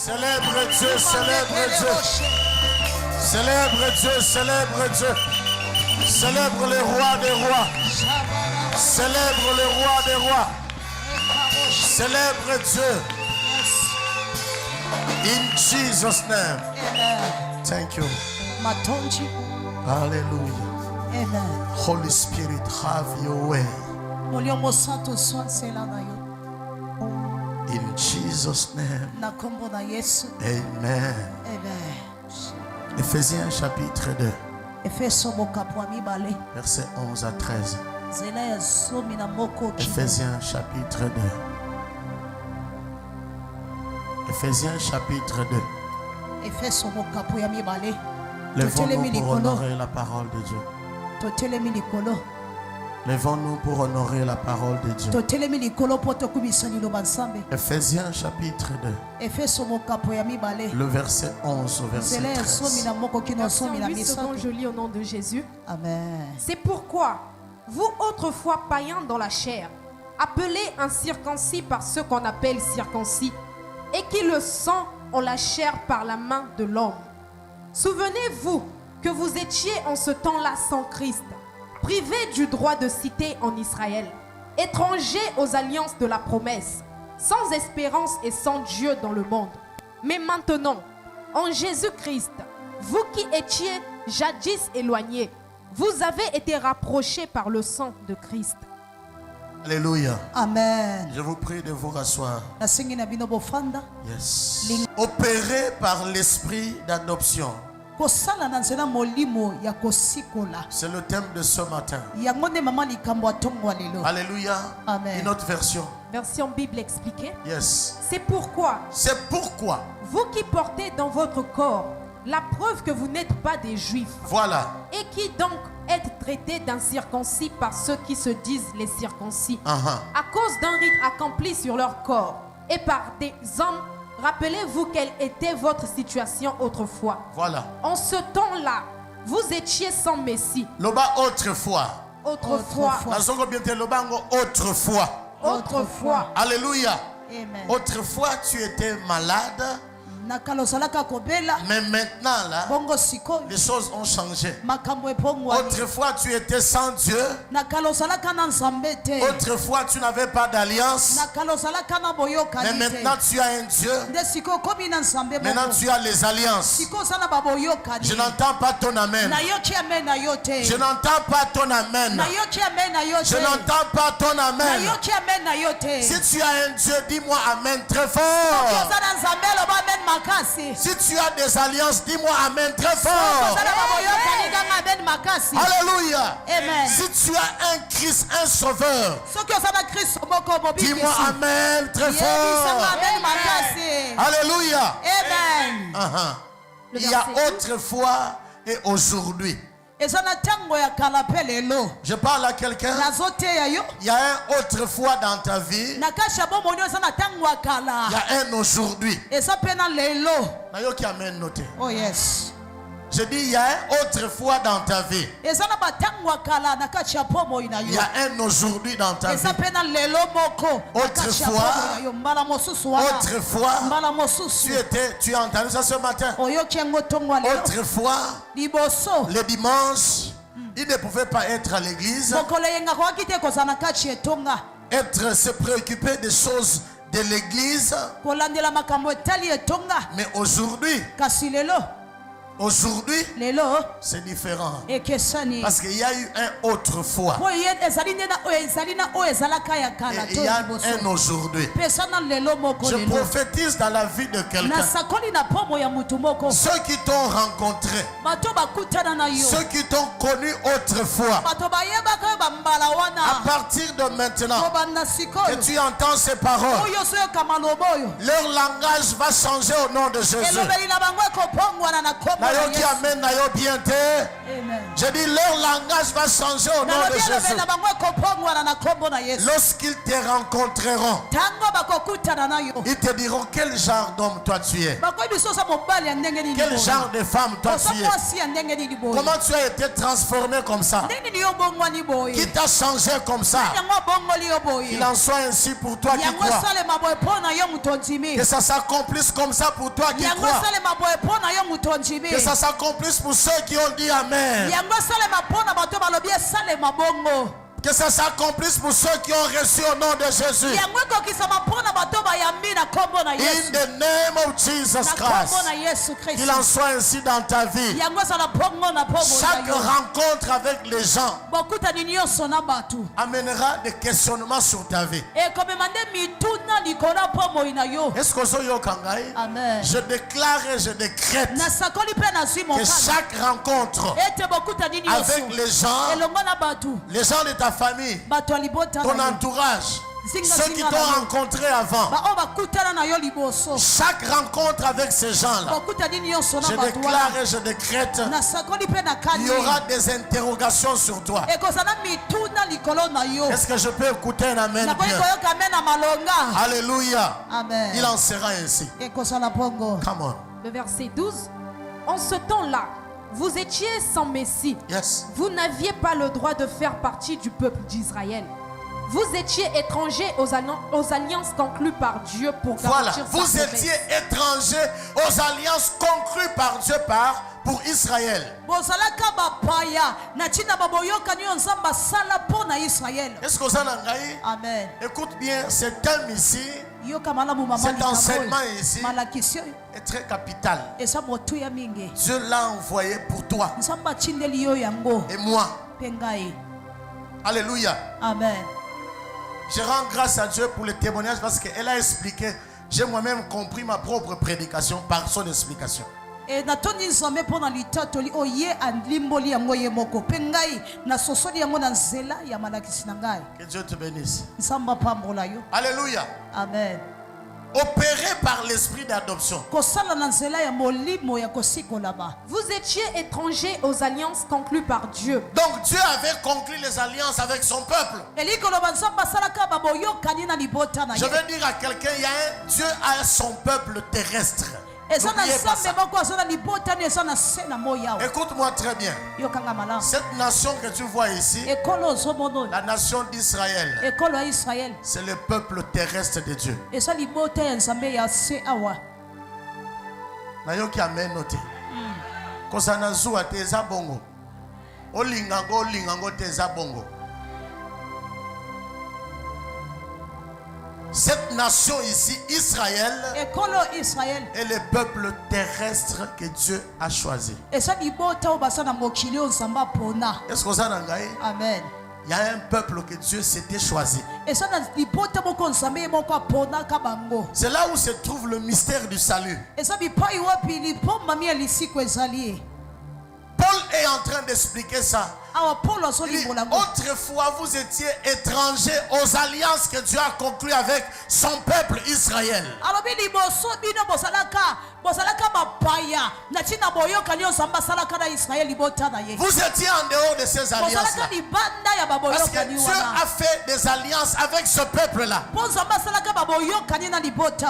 Célèbre Dieu, célèbre Dieu. Célèbre Dieu, célèbre Dieu. Célèbre le roi des rois. Célèbre le roi des rois. Célèbre Dieu. In Jesus' name. Thank you. Hallelujah. Amen. Holy Spirit, have your way. In Jesus' name. Amen. Éphésiens chapitre 2. Versets 11 à 13. Éphésiens chapitre 2. Éphésiens chapitre 2. Levons-nous pour honorer la parole de Dieu. Levons-nous pour honorer la parole de Dieu. Éphésiens chapitre 2. Le verset 11 au verset 13. Verset 8, second, je lis au nom de Jésus. Amen. C'est pourquoi, vous autrefois païens dans la chair, appelés incirconcis par ceux qu'on appelle circoncis, et qui le sont en la chair par la main de l'homme. Souvenez-vous que vous étiez en ce temps-là sans Christ, privés du droit de cité en Israël, étrangers aux alliances de la promesse, sans espérance et sans Dieu dans le monde. Mais maintenant, en Jésus-Christ, vous qui étiez jadis éloignés, vous avez été rapprochés par le sang de Christ. Alléluia. Amen. Je vous prie de vous rasseoir. Yes. Opéré par l'esprit d'adoption. C'est le thème de ce matin. Alléluia. Amen. Une autre version. Version Bible expliquée. Yes. C'est pourquoi, Vous qui portez dans votre corps la preuve que vous n'êtes pas des Juifs, Voilà. et qui donc êtes traités d'incirconcis par ceux qui se disent les circoncis, à cause d'un rite accompli sur leur corps et par des hommes. Rappelez-vous quelle était votre situation autrefois. Voilà. En ce temps-là, vous étiez sans Messie. Loba autrefois. Autrefois. Autrefois. Alléluia. Amen. Autrefois, tu étais malade. Mais maintenant, là, les choses ont changé. Autrefois, tu étais sans Dieu. Autrefois, tu n'avais pas d'alliance. Mais maintenant, tu as un Dieu. Maintenant, tu as les alliances. Je n'entends pas ton amen. Je n'entends pas ton amen. Je n'entends pas ton amen. Si tu as un Dieu, dis-moi amen très fort. Si tu as des alliances, dis-moi amen très fort. Alléluia. Amen. Si tu as un Christ, un sauveur, dis-moi amen très fort. Alléluia. Amen. Il y a autrefois et aujourd'hui. Je parle à quelqu'un. Il y a un autrefois dans ta vie. Il y a un aujourd'hui. Qui amène noter. Oh yes. Je dis il y a un autrefois dans ta vie. Il y a un aujourd'hui dans ta vie. Autrefois, tu as entendu ça ce matin. Autrefois, le dimanche, il ne pouvait pas être à l'église, se préoccuper des choses de l'église. Mais aujourd'hui, c'est différent. Parce qu'il y a eu un autrefois. Et il y a un aujourd'hui. Je prophétise dans la vie de quelqu'un. Ceux qui t'ont rencontré, ceux qui t'ont connu autrefois, à partir de maintenant, que tu entends ces paroles, leur langage va changer au nom de Jésus. Nayo qui amène nayo bien te. Amen. Je dis leur langage va changer au nom de Jésus. Lorsqu'ils te rencontreront, ils te diront quel genre d'homme toi tu es. Quel genre de femme toi tu es. Comment tu as été transformé comme ça. Qui t'a changé comme ça. Qu'il en soit ainsi pour toi qui crois. Que ça s'accomplisse comme ça pour toi qui crois. Que ça s'accomplisse pour ceux qui ont dit Amen. Que ça s'accomplisse pour ceux qui ont reçu au nom de Jésus. In the name of Jesus Christ. Qu'il en soit ainsi dans ta vie. Chaque rencontre avec les gens amènera des questionnements sur ta vie. Est-ce que je déclare et je décrète que chaque rencontre avec les gens de ta famille, ton entourage, ceux qui t'ont rencontré avant, chaque rencontre avec ces gens-là, je déclare et je décrète, il y aura des interrogations sur toi. Est-ce que je peux écouter un amen bien? Alléluia. Amen. Il en sera ainsi. Come on. Le verset 12. En ce temps-là, vous étiez sans Messie. Yes. Vous n'aviez pas le droit de faire partie du peuple d'Israël. Vous étiez étrangers aux alliances conclues par Dieu pour garantir sa promesse. Vous étiez étrangers aux alliances conclues par Dieu pour Israël. Est-ce que vous en avez? Amen. Écoute bien, cet homme ici, cet enseignement ici est très capital. Dieu l'a envoyé pour toi et moi. Alléluia. Amen. Je rends grâce à Dieu pour le témoignage parce qu'elle a expliqué. J'ai moi-même compris ma propre prédication par son explication. Que Dieu te bénisse. Alléluia. Amen. Opéré par l'esprit d'adoption. Vous étiez étrangers aux alliances conclues par Dieu. Donc Dieu avait conclu les alliances avec son peuple. Je veux dire à quelqu'un, il y a un Dieu à son peuple terrestre. Écoute-moi très bien. Cette nation que tu vois ici, la nation d'Israël, c'est le peuple terrestre de Dieu. Nayoki amen noté. Kosana zuwa teza bongo. Olingango teza bongo. Cette nation ici, Israël, est le peuple terrestre que Dieu a choisi. Est-ce que vous en avez? Amen. Il y a un peuple que Dieu s'était choisi. C'est là où se trouve le mystère du salut. Paul est en train d'expliquer ça. Autrefois, vous étiez étrangers aux alliances que Dieu a conclues avec son peuple Israël. Vous étiez en dehors de ces alliances-là. Parce que Dieu a fait des alliances avec ce peuple-là.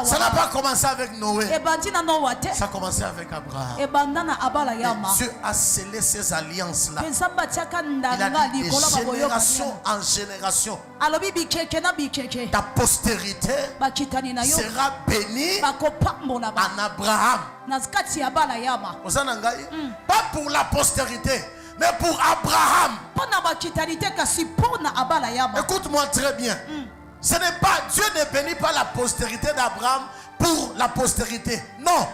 Ça n'a pas commencé avec Noé. Ça a commencé avec Abraham. Et Dieu a scellé ces alliances-là. Il a dit de génération en génération, ta postérité sera bénie en Abraham. Pas pour la postérité, mais pour Abraham. Écoute-moi très bien. Ce n'est pas, Dieu ne bénit pas la postérité d'Abraham pour la postérité. Non.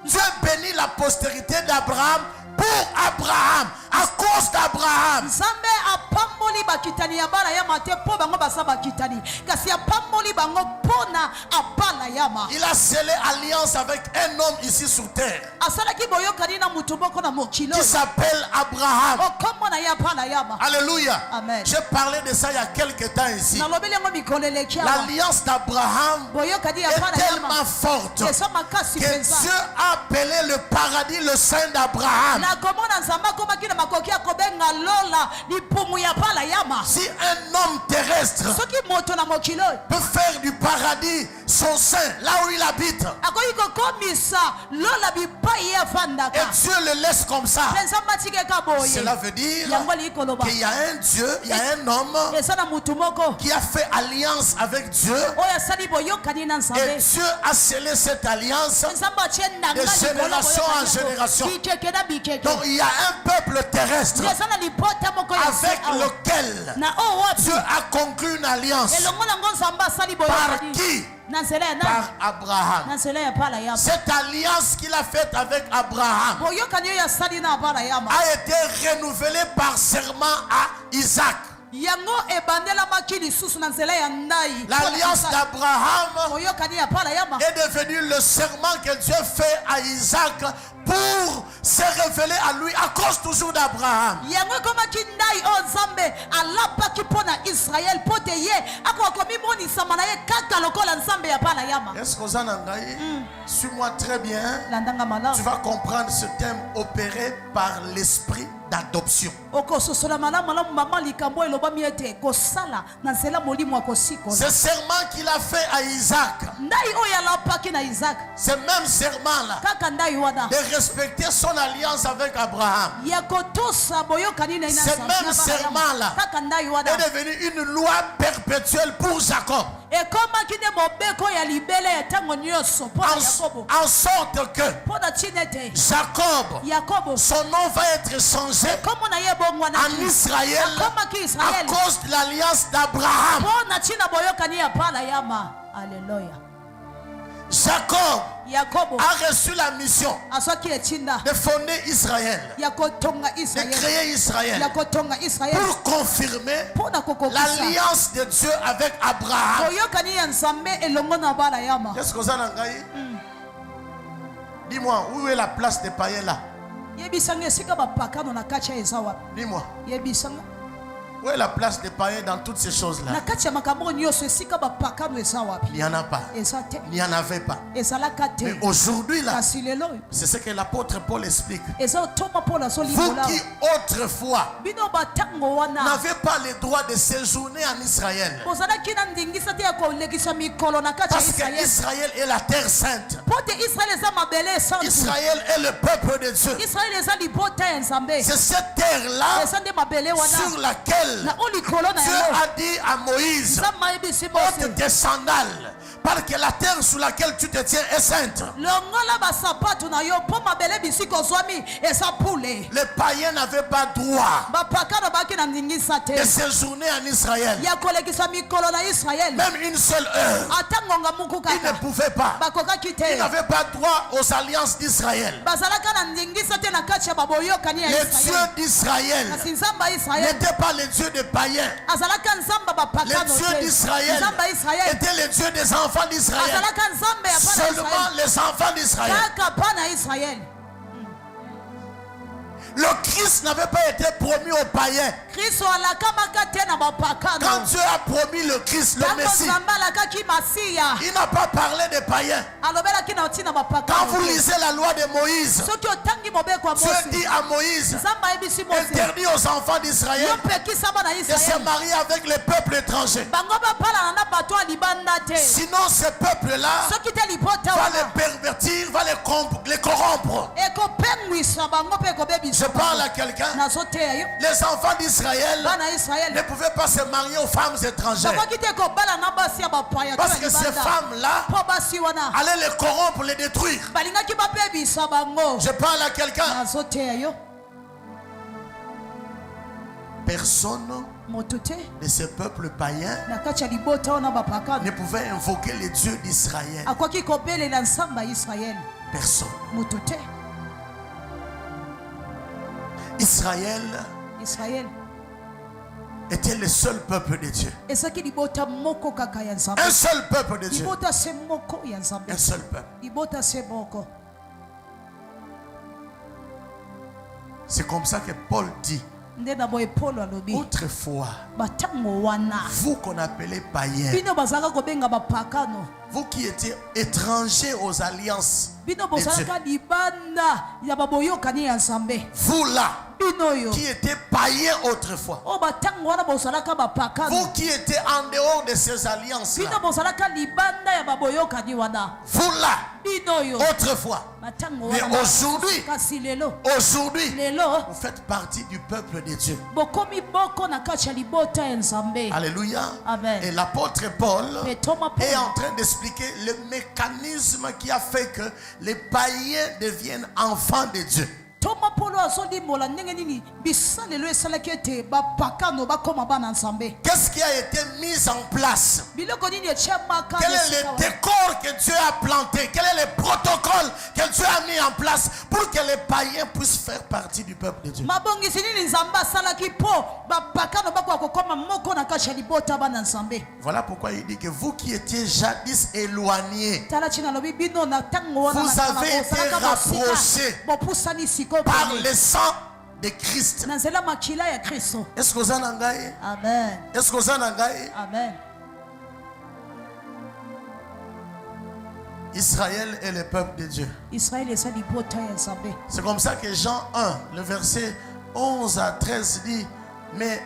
Dieu bénit la postérité d'Abraham pour Abraham, à cause d'Abraham. Il a scellé alliance avec un homme ici sur terre qui s'appelle Abraham. Alléluia. Amen. J'ai parlé de ça il y a quelques temps ici. L'alliance d'Abraham est tellement forte que Dieu a appelé le paradis le sein d'Abraham. Si un homme terrestre peut faire du paradis son sein, là où il habite, et Dieu le laisse comme ça, cela veut dire qu'il y a un Dieu, il y a un homme qui a fait alliance avec Dieu, et Dieu a scellé cette alliance de génération en génération. Donc il y a un peuple terrestre avec lequel Dieu a conclu une alliance. Par qui? Par Abraham. Cette alliance qu'il a faite avec Abraham a été renouvelée par serment à Isaac. L'alliance d'Abraham est devenue le serment que Dieu fait à Isaac pour se révéler à lui à cause toujours d'Abraham. Est-ce que vous en avez? Suis-moi très bien. Tu vas comprendre ce thème opéré par l'esprit d'adoption. Ce serment qu'il a fait à Isaac, ce même serment-là, de respecter son alliance avec Abraham, ce même serment-là est devenu une loi perpétuelle pour Jacob. En sorte que Jacob, son nom va être changé en Israël à cause de l'alliance d'Abraham. Jacob a reçu la mission de fonder Israël, de créer Israël, pour confirmer l'alliance de Dieu avec Abraham. Qu'est-ce que vous en avez? Dis-moi, où est la place des païens là? Dis-moi. Où est la place des païens dans toutes ces choses-là? Il n'y en a pas. Il n'y en avait pas. Mais aujourd'hui, là, c'est ce que l'apôtre Paul explique. Vous qui autrefois n'avez pas le droit de séjourner en Israël, parce que Israël est la terre sainte. Israël est le peuple de Dieu. C'est cette terre-là sur laquelle Dieu a dit à Moïse, ôte tes sandales, parce que la terre sur laquelle tu te tiens est sainte. Les païens n'avaient pas droit de séjourner en Israël. Même une seule heure, ils ne pouvaient pas. Ils n'avaient pas droit aux alliances d'Israël. Le Dieu d'Israël n'était pas le Dieu des païens. Le Dieu d'Israël était le Dieu des enfants d'Israël. Seulement les enfants d'Israël. Le Christ n'avait pas été promis aux païens. Quand Dieu a promis le Christ, le Messie, il n'a pas parlé des païens. Quand vous lisez la loi de Moïse, Dieu dit à Moïse, interdit aux enfants d'Israël de se marier avec les peuples étrangers. Sinon ce peuple-là va les pervertir, va les corrompre. Je parle à quelqu'un. Les enfants d'Israël ne pouvaient pas se marier aux femmes étrangères, parce que ces femmes-là allaient les corrompre, les détruire. Je parle à quelqu'un. Personne de ce peuple païen ne pouvait invoquer les dieux d'Israël. Personne. était le seul peuple de Dieu. Un seul peuple de Dieu. Un seul peuple. C'est comme ça que Paul dit. Autrefois, vous qu'on appelait païens, vous qui étiez étrangers aux alliances de Dieu, vous là, qui étiez païens autrefois, vous qui étiez en dehors de ces alliances là, vous là, autrefois, mais aujourd'hui, vous faites partie du peuple de Dieu. Alléluia. Amen. Et l'apôtre Paul est en train d'expliquer le mécanisme qui a fait que les païens deviennent enfants de Dieu. Qu'est-ce qui a été mis en place? Quel est le décor que Dieu a planté? Quel est le protocole que Dieu a mis en place pour que les païens puissent faire partie du peuple de Dieu? Voilà pourquoi il dit que vous qui étiez jadis éloignés, vous avez été rapprochés par le sang de Christ. Est-ce que vous en avez? Amen. Est-ce que vous en avez? Amen. Israël est le peuple de Dieu. C'est comme ça que Jean 1, le verset 11 à 13 dit, mais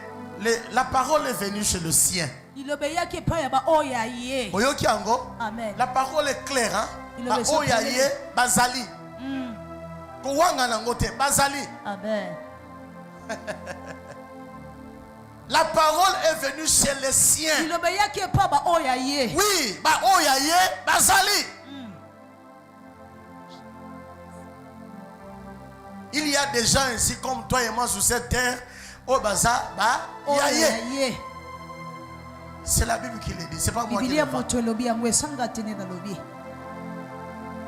la parole est venue chez le sien. Amen. La parole est claire. Hein? Bazali. Amen. La parole est venue chez les siens. Oui, bazali. Il y a des gens ici comme toi et moi sur cette terre. C'est la Bible qui le dit, c'est pas moi qui le dis.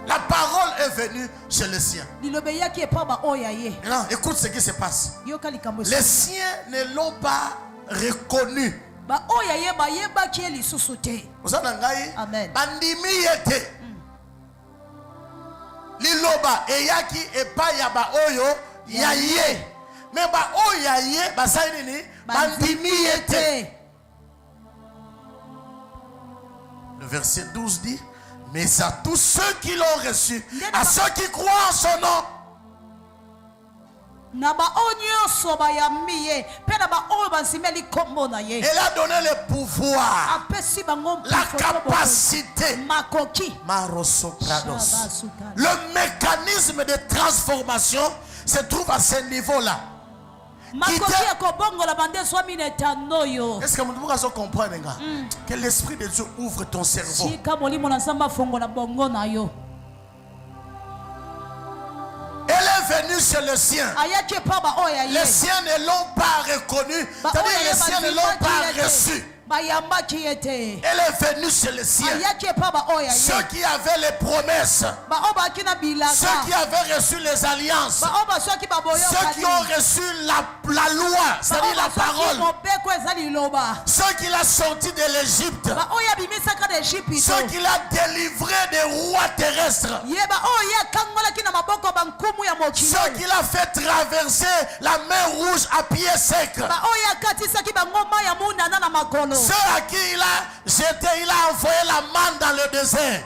La parole est venue chez les siens. Maintenant, écoute ce qui se passe. Les siens ne l'ont pas reconnu. Vous Amen. Liloba eyaki epai ya ba oyo ya ye. Mais ba oyo ya ye basali nini bandimi ete. Le verset 12 dit, mais à tous ceux qui l'ont reçu, à ceux qui croient en son nom, elle a donné le pouvoir, la capacité. Le mécanisme de transformation se trouve à ce niveau-là. Est-ce que vous pouvez comprendre que l'Esprit de Dieu ouvre ton cerveau? Elle est venue chez le sien. Les siens ne l'ont pas reconnu. C'est-à-dire les siens ne l'ont pas reçu. Elle est venue chez les siens. Ceux qui avaient les promesses, ceux qui avaient reçu les alliances, ceux qui ont reçu la loi, c'est-à-dire la parole, ceux qui l'ont sorti de l'Égypte, ceux qui l'ont délivré des rois terrestres, ceux qui l'ont fait traverser la mer rouge à pied sec, ceux à qui il a jeté, il a envoyé la manne dans le désert.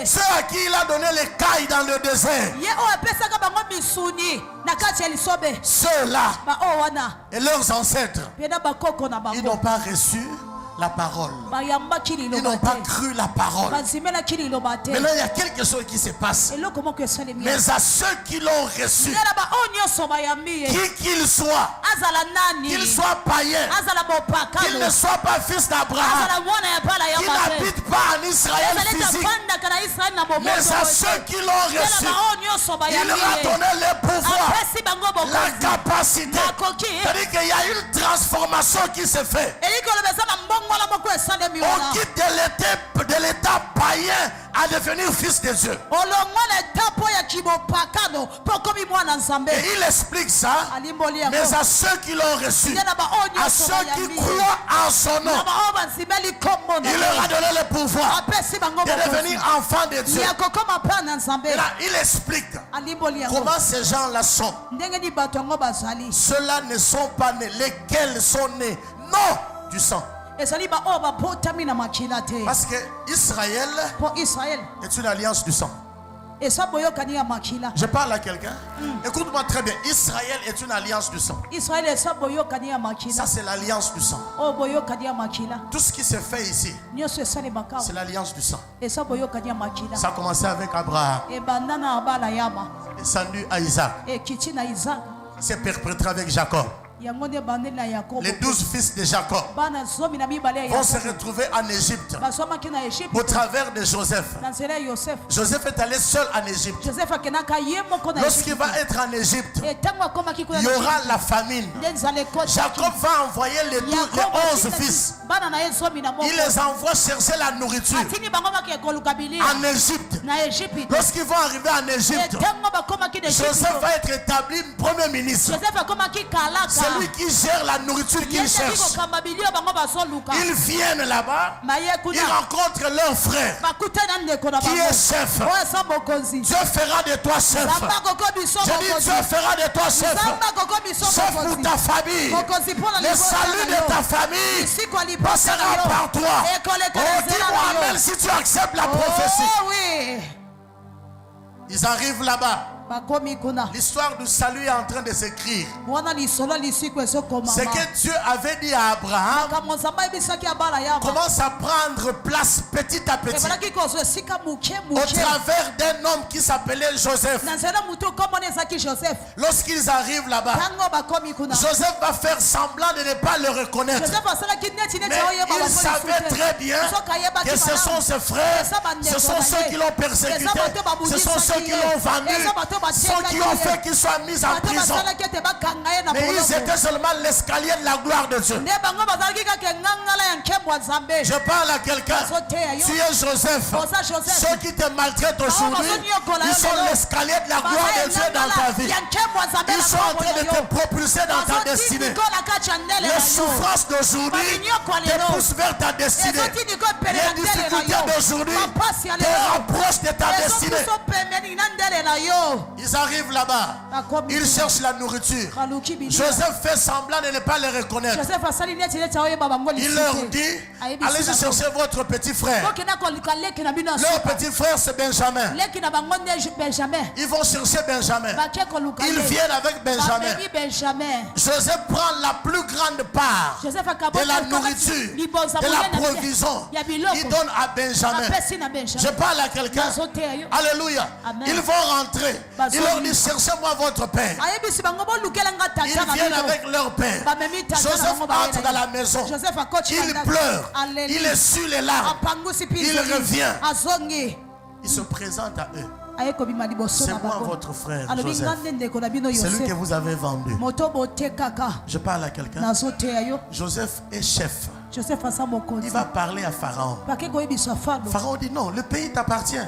Ceux à qui il a donné les cailles dans le désert. Ceux-là et leurs ancêtres, ils n'ont pas reçu la parole. Ils n'ont pas cru la parole. Maintenant, il y a quelque chose qui se passe. Mais à ceux qui l'ont reçu, qui qu'ils soient, qu'ils soient païens, qu'ils ne soient pas fils d'Abraham, qu'ils n'habitent pas en Israël physique, mais à ceux qui l'ont reçu, il leur a donné le pouvoir, la capacité. C'est-à-dire qu'il y a une transformation qui se fait. On quitte de l'état païen à devenir fils de Dieu. Et il explique ça, mais à ceux qui l'ont reçu, à ceux qui croient en son nom, il leur a donné le pouvoir de devenir enfants de Dieu. Et là, il explique comment ces gens-là sont. Ceux-là ne sont pas nés. Lesquels sont nés? Non, du sang. Parce que Israël est une alliance du sang. Je parle à quelqu'un. Écoute-moi très bien. Israël est une alliance du sang. Ça, c'est l'alliance du sang. Tout ce qui se fait ici, c'est l'alliance du sang. Ça a commencé avec Abraham. Descendu à Isaac. C'est perpétré avec Jacob. Les 12 fils de Jacob vont se retrouver en Égypte au travers de Joseph. Joseph est allé seul en Égypte. Lorsqu'il va être en Égypte, il y aura la famine. Jacob va envoyer les 11 fils. Il les envoie chercher la nourriture en Égypte. Lorsqu'ils vont arriver en Égypte, Joseph va être établi premier ministre. Celui qui gère la nourriture qu'ils cherchent. Ils viennent là-bas, ils rencontrent leur frère qui est chef. Dieu fera de toi chef. Je dis Dieu fera de toi chef. Chef pour ta famille. Le salut de ta famille passera par toi. Oh, dis-moi amen si tu acceptes la prophétie. Ils arrivent là-bas. L'histoire du salut est en train de s'écrire. Ce que Dieu avait dit à Abraham commence à prendre place petit à petit au travers d'un homme qui s'appelait Joseph. Lorsqu'ils arrivent là-bas, Joseph va faire semblant de ne pas le reconnaître. Mais il savait très bien que ce sont ses frères, ce sont ceux qui l'ont persécuté, ce sont ceux qui l'ont vendu, ceux qui ont fait qu'il soit mis en prison. Mais ils étaient seulement l'escalier de la gloire de Dieu. Je parle à quelqu'un. Tu es Joseph. Ceux qui te maltraitent aujourd'hui, ils sont l'escalier de la gloire de Dieu dans ta vie. Ils sont en train de te propulser dans ta destinée. Les souffrances d'aujourd'hui te poussent vers ta destinée. Les difficultés d'aujourd'hui te rapprochent de ta destinée. Ils arrivent là-bas. Ils cherchent la nourriture. Joseph fait semblant de ne pas les reconnaître. Il leur dit, allez chercher votre petit frère. Leur petit frère c'est Benjamin. Ils vont chercher Benjamin. Ils viennent avec Benjamin. Joseph prend la plus grande part de la nourriture, de la provision. Il donne à Benjamin. Je parle à quelqu'un. Alléluia. Ils vont rentrer. Il leur dit, cherchez-moi votre père. Ils viennent avec leur père. Joseph entre dans la maison. Il pleure. Il essuie les larmes. Il revient. Il se présente à eux. C'est moi votre frère Joseph. Celui que vous avez vendu. Je parle à quelqu'un. Joseph est chef. Il va parler à Pharaon. Pharaon dit non, le pays t'appartient.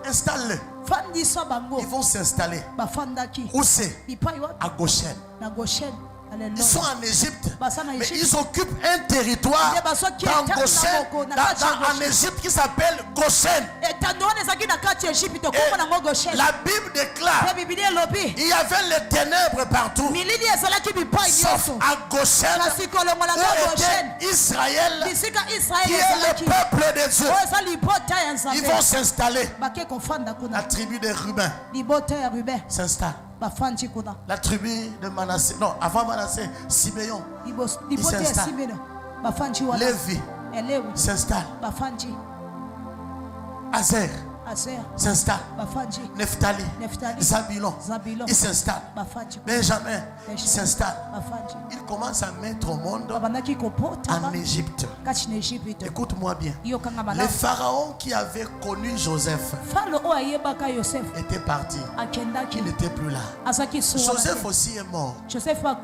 Installe-le. Ils vont s'installer. Où c'est? À Goshen. Ils sont en Égypte, mais ils occupent un territoire dans Goshen, en Égypte qui s'appelle Goshen. Et la Bible déclare il y avait les ténèbres partout, sauf à Goshen où était Israël, qui est le peuple de Dieu. Ils vont s'installer. La tribu des Ruben s'installe. La tribu de Manassé, non, avant Manassé, Siméon, il s'installe. Lévi s'installe. Azer s'installe. Nephtali, Zabulon, il s'installe. Benjamin s'installe. Il commence à mettre au monde en Égypte. Écoute-moi bien. Les pharaons qui avaient connu Joseph étaient partis. Il n'était plus là. Joseph aussi est mort.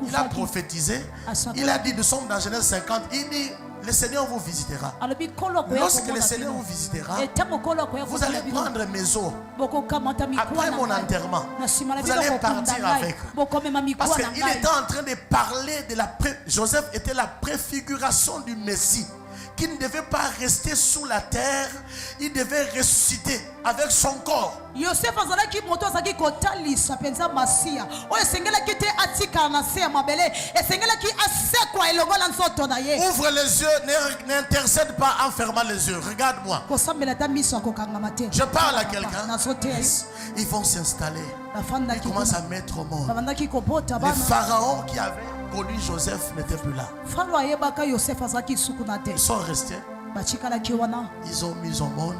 Il a prophétisé. Il a dit, nous sommes dans Genèse 50. Il dit, le Seigneur vous visitera. Lorsque le Seigneur vous visitera, vous allez prendre mes os. Après mon enterrement, vous allez partir avec. Parce qu'il était en train de parler de Joseph était la préfiguration du Messie, qui ne devait pas rester sous la terre, il devait ressusciter avec son corps. Yosef azalaki moto azaki kotalisa penza masia oyo sengelaki te atika na se ya mabele esengelaki asekwa elongola nzoto na ye. Ouvre les yeux, n'intercède pas en fermant les yeux. Regarde-moi. Je parle à quelqu'un. Ils vont s'installer. Ils commencent à mettre au monde. Les pharaons qui avaient connu Joseph n'étaient plus là. Ils sont restés. Ils ont mis au monde.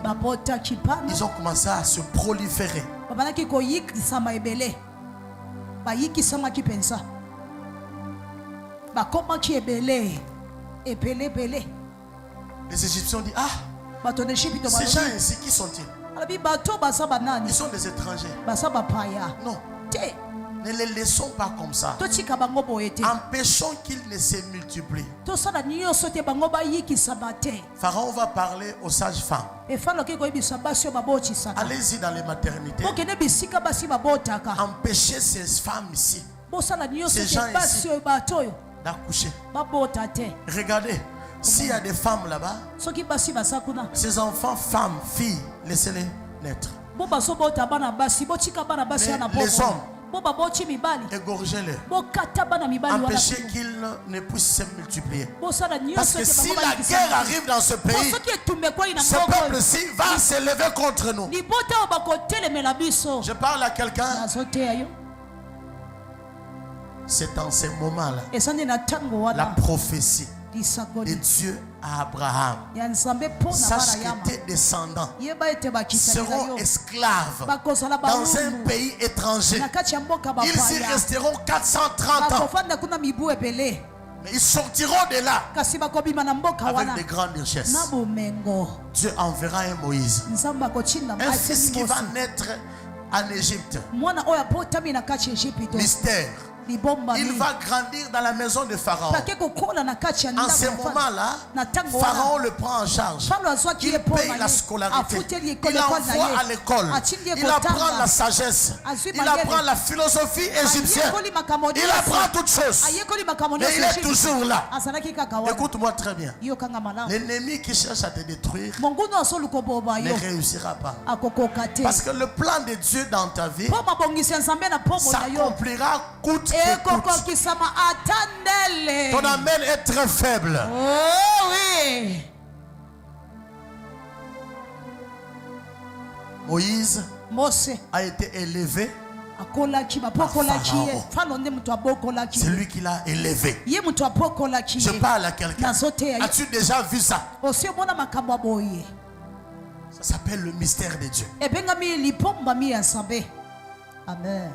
Ils ont commencé à se proliférer. Les Égyptiens ont dit, ah, ces gens ici, qui sont-ils? Ils sont des étrangers. Non. Ne les laissons pas comme ça. Empêchons qu'ils ne se multiplient. Pharaon va parler aux sages-femmes. Allez-y dans les maternités. Empêchez ces femmes ici, ces gens ici, d'accoucher. Regardez, s'il y a des femmes là-bas, ces enfants, femmes, filles, laissez-les naître. Mais les hommes, égorgez-les. Empêchez qu'ils ne puissent se multiplier. Parce que si la guerre arrive dans ce pays, ce peuple-ci va s'élever contre nous. Je parle à quelqu'un. C'est en ces moments-là la prophétie de Dieu à Abraham. Sache que tes descendants seront esclaves dans un pays étranger. Ils y resteront 430 ans. Mais ils sortiront de là avec de grandes richesses. Dieu enverra un Moïse, un fils qui va naître en Égypte. Mystère. Il va grandir dans la maison de Pharaon. En ce moment-là, Pharaon le prend en charge. Il paye la scolarité. Il envoie à l'école. Il apprend la sagesse. Il apprend la philosophie égyptienne. Il apprend toutes choses. Mais il est toujours là. Écoute-moi très bien. L'ennemi qui cherche à te détruire ne réussira pas. Parce que le plan de Dieu dans ta vie s'accomplira coûte. Ton amen est très faible. Oh oui. Moïse a été élevé par Pharaon. C'est lui qui l'a élevé. Je parle à quelqu'un. As-tu déjà vu ça? Ça s'appelle le mystère de Dieu. Amen.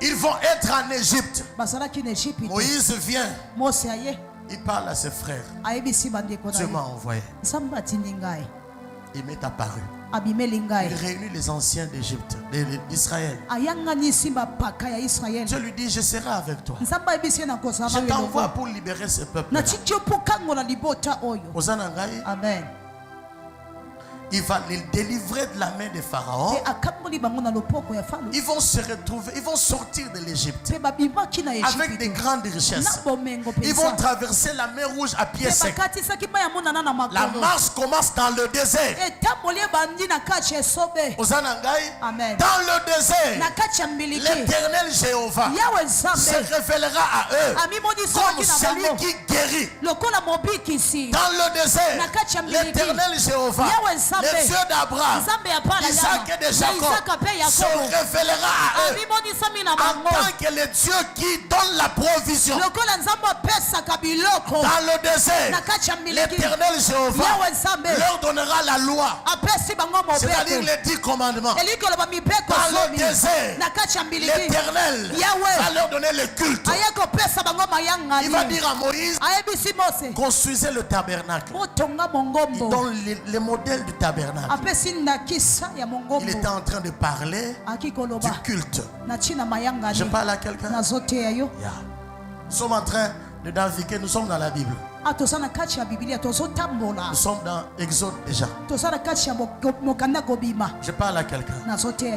Ils vont être en Égypte. Moïse vient. Il parle à ses frères. Dieu m'a envoyé. Il m'est apparu. Il réunit les anciens d'Égypte, d'Israëel. Dieu lui dit, je serai avec toi. Je t'envoie pour libérer ce peuple. Amen. Il va les délivrer de la main de Pharaon. Ils vont se retrouver, ils vont sortir de l'Égypte avec des grandes richesses. Ils vont traverser la mer Rouge à pied sec. La marche commence dans le désert. Dans le désert, l'Éternel Jéhovah se révélera à eux comme celui qui guérit. Dans le désert, l'Éternel Jéhovah, le Dieu d'Abraham, Isaac et de Jacob, se révélera à eux en tant que le Dieu qui donne la provision. Dans le désert, l'Éternel Jéhovah leur donnera la loi. c'est-à-dire les 10 commandements. Dans le désert, l'Éternel va leur donner le culte. Il va dire à Moïse, construisez le tabernacle. Il donne les modèles du tabernacle. Il était en train de parler du culte. Je parle à quelqu'un. Nous sommes en train de naviguer, nous sommes dans la Bible. Nous sommes dans Exode déjà. Je parle à quelqu'un.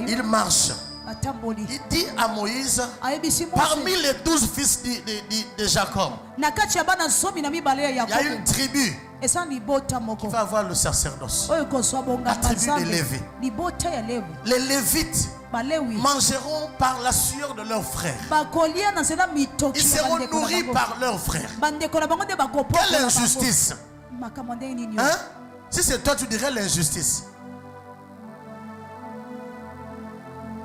Il marche. Il dit à Moïse, parmi les 12 fils de Jacob, il y a une tribu qui va avoir le sacerdoce. La tribu de Lévi. Les Lévites mangeront par la sueur de leurs frères. Ils seront nourris par leurs frères. Quelle injustice! Hein? Si c'est toi, tu dirais l'injustice.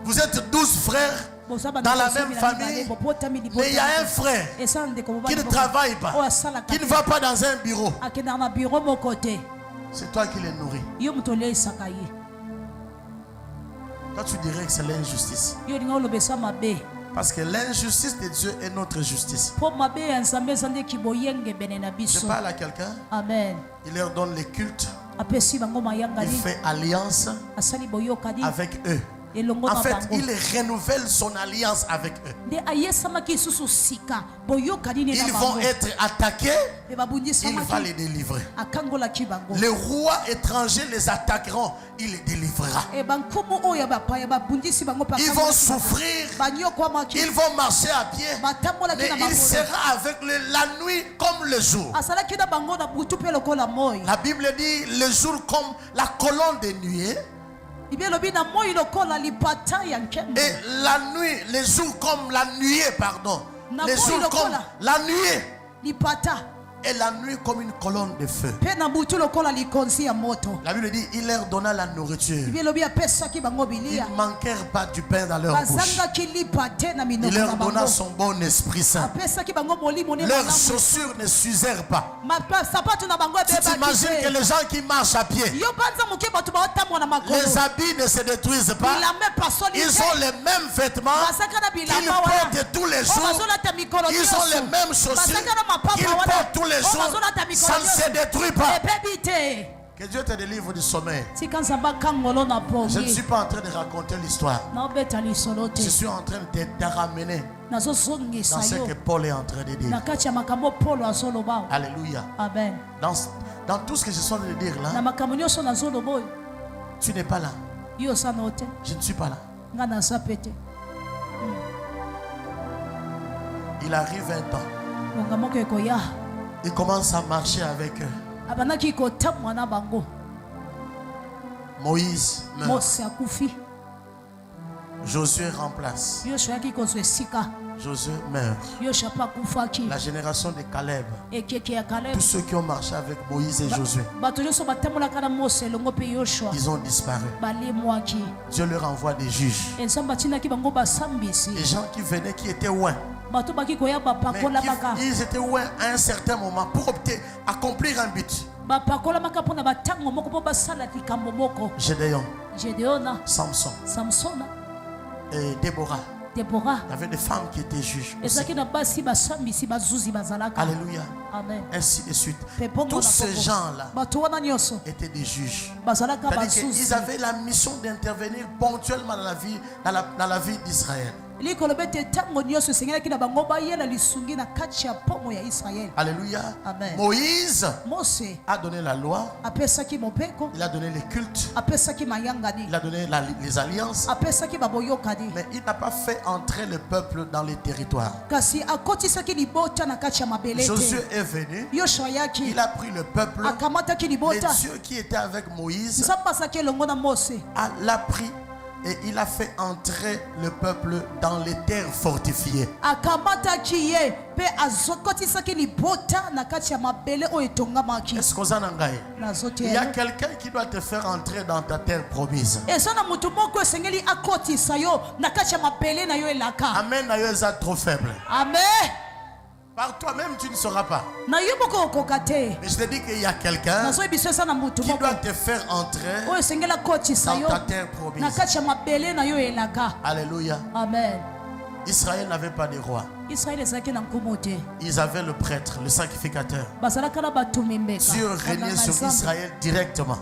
Vous êtes 12 frères dans la même famille, mais il y a un frère qui ne travaille pas, qui ne va pas dans un bureau. C'est toi qui les nourris. Toi, tu dirais que c'est l'injustice. Parce que l'injustice de Dieu est notre justice. Je parle à quelqu'un. Il leur donne les cultes. Il fait alliance avec eux. En fait, il renouvelle son alliance avec eux. Ils vont être attaqués, il va les délivrer. Les rois étrangers les attaqueront, il les délivrera. Ils vont souffrir, ils vont marcher à pied, mais il sera avec la nuit comme le jour. La Bible dit le jour comme la colonne de nuée. Et la nuit, les jours comme la nuée, pardon. Les jours comme la nuée. Et la nuit comme une colonne de feu. La Bible dit, il leur donna la nourriture. Ils ne manquèrent pas du pain dans leur bouche. Il leur donna son bon Esprit Saint. Leurs chaussures ne s'usèrent pas. Tu t'imagines que les gens qui marchent à pied, les habits ne se détruisent pas. Ils ont les mêmes vêtements qu'ils portent tous les jours. Ils ont les mêmes chaussures qu'ils portent tous les jours. Ça ne se détruit pas. Que Dieu te délivre du sommeil. Je ne suis pas en train de raconter l'histoire. Je suis en train de te ramener dans ce que Paul est en train de dire. Alléluia. Amen. Dans tout ce que je suis en train de dire là, tu n'es pas là. Je ne suis pas là. Il arrive un temps. Il commence à marcher avec eux. Moïse meurt. Josué remplace. Josué meurt. La génération de Caleb. Tous ceux qui ont marché avec Moïse et Josué, ils ont disparu. Dieu leur envoie des juges. Des gens qui venaient, qui étaient loin. Mais ils étaient loin à un certain moment pour accomplir un but. Gédéon, Samson et Déborah. Il y avait des femmes qui étaient juges aussi. Alléluia. Amen. Ainsi de suite. Tous ces gens-là étaient des juges. C'est-à-dire qu'ils avaient la mission d'intervenir ponctuellement dans la vie d'Israël. Alléluia. Amen. Moïse a donné la loi. Il a donné les cultes. Il a donné les alliances. Mais il n'a pas fait entrer le peuple dans les territoires. Josué est venu. Il a pris le peuple. Et Dieu qui était avec Moïse l'a pris. Et il a fait entrer le peuple dans les terres fortifiées. Est-ce qu'on en a? Il y a quelqu'un qui doit te faire entrer dans ta terre promise. Amen. Nayo eza trop faible. Amen. Par toi-même, tu ne sauras pas. Mais je te dis qu'il y a quelqu'un qui doit te faire entrer dans ta terre promise. Alléluia. Amen. Israël n'avait pas de roi. Ils avaient le prêtre, le sacrificateur. Dieu régnait sur Israël directement.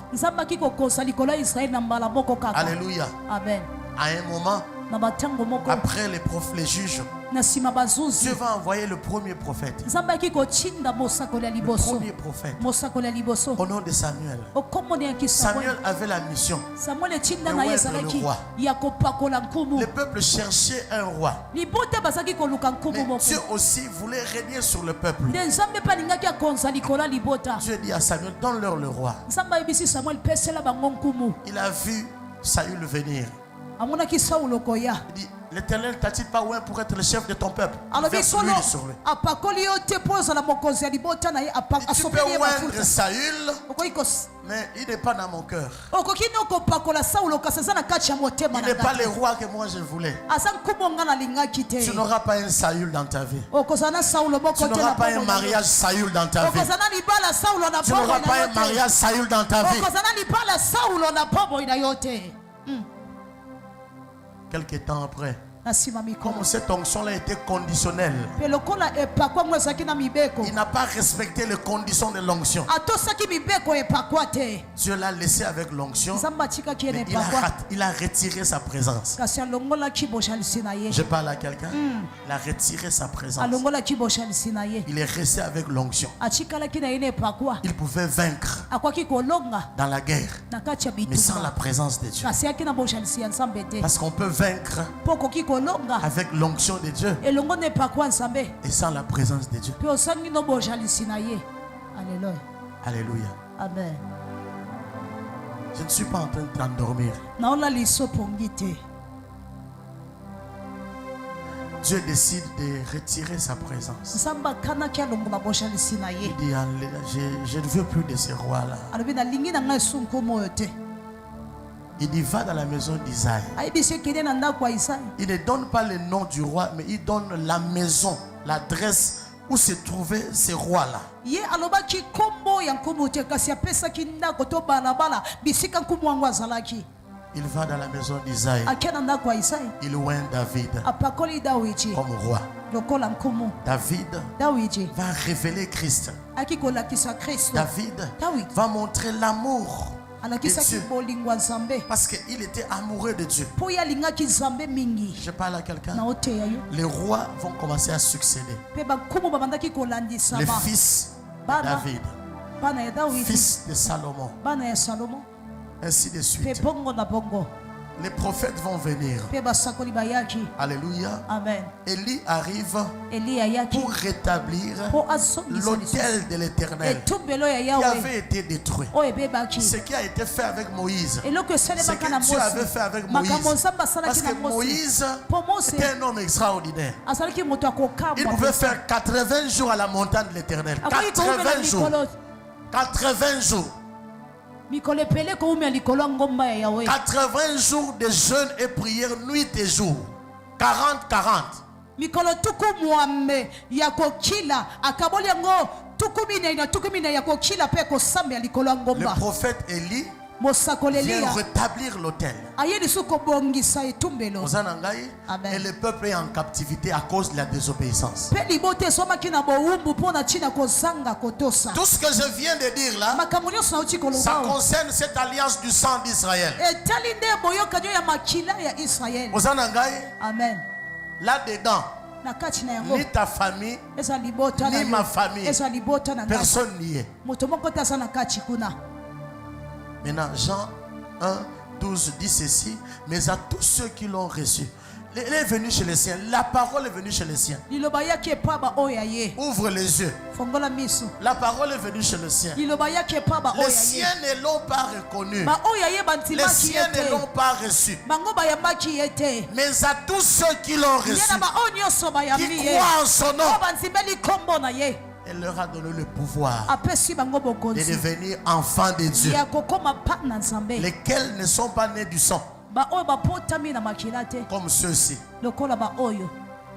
Alléluia. Amen. À un moment, après les juges, Dieu va envoyer le premier prophète. Le premier prophète. Au nom de Samuel. Samuel avait la mission de le roi. Le peuple cherchait un roi. Mais Dieu aussi voulait régner sur le peuple. Dieu dit à Samuel, donne-leur le roi. Il a vu Saül venir. Il dit, l'Éternel t'a-t-il pas oint pour être le chef de ton peuple? Verse l'huile sur lui. Tu peux oindre Saül, mais il n'est pas dans mon cœur. Il n'est pas le roi que moi je voulais. Tu n'auras pas un Saül dans ta vie. Tu n'auras pas un mariage Saül dans ta vie. Tu n'auras pas un mariage Saül dans ta vie. Quelques temps après, comme cette onction-là était conditionnelle, il n'a pas respecté les conditions de l'onction. Dieu l'a laissé avec l'onction, mais il a retiré sa présence. Je parle à quelqu'un. Il a retiré sa présence. Il est resté avec l'onction. Il pouvait vaincre dans la guerre, mais sans la présence de Dieu. Parce qu'on peut vaincre avec l'onction de Dieu et sans la présence de Dieu. Alléluia. Amen. Je ne suis pas en train de t'endormir. Dieu décide de retirer sa présence. Il dit, je ne veux plus de ces rois-là. Il dit, va dans la maison d'Isaïe. Il ne donne pas le nom du roi, mais il donne la maison, l'adresse où se trouvaient ces rois-là. Il va dans la maison d'Isaïe. Il oint David comme roi. David va révéler Christ. David va montrer l'amour de Dieu, parce qu'il était amoureux de Dieu. Je parle à quelqu'un. Les rois vont commencer à succéder. Les fils de David, fils de Salomon, ainsi de suite. Les prophètes vont venir. Alléluia. Amen. Élie arrive pour rétablir l'autel de l'Éternel qui avait été détruit. Ce qui a été fait avec Moïse, ce que Dieu avait fait avec Moïse, parce que Moïse était un homme extraordinaire. Il pouvait faire 80 jours à la montagne de l'Éternel. 80 jours. 80 jours. 80 jours de jeûne et prière nuit et jour. 40. Le prophète Élie vient rétablir l'autel. Et le peuple est en captivité à cause de la désobéissance. Tout ce que je viens de dire là, ça concerne cette alliance du sang d'Israël. Amen. Là-dedans, ni ta famille, ni ma famille, personne n'y est. Maintenant, Jean 1, 12 dit ceci, mais à tous ceux qui l'ont reçu. Il est venu chez les siens. La parole est venue chez les siens. Ouvre les yeux. La parole est venue chez les siens. Les siens ne l'ont pas reconnu. Les siens ne l'ont pas reçu. Mais à tous ceux qui l'ont reçu, qui croient en son nom, elle leur a donné le pouvoir de devenir enfants de Dieu, lesquels ne sont pas nés du sang, comme ceux-ci,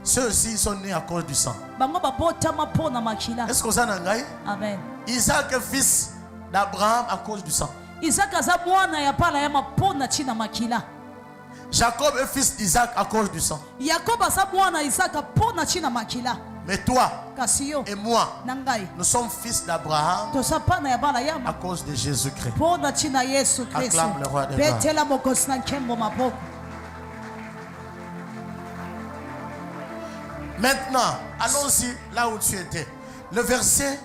Ceux aussi sont nés à cause du sang. Est-ce que vous en avez? Amen. Isaac est fils d'Abraham à cause du sang. Jacob est fils d'Isaac à cause du sang. Mais toi et moi, nous sommes fils d'Abraham à cause de Jésus-Christ. Acclame le roi des rois. Maintenant, allons-y là où tu étais. Le verset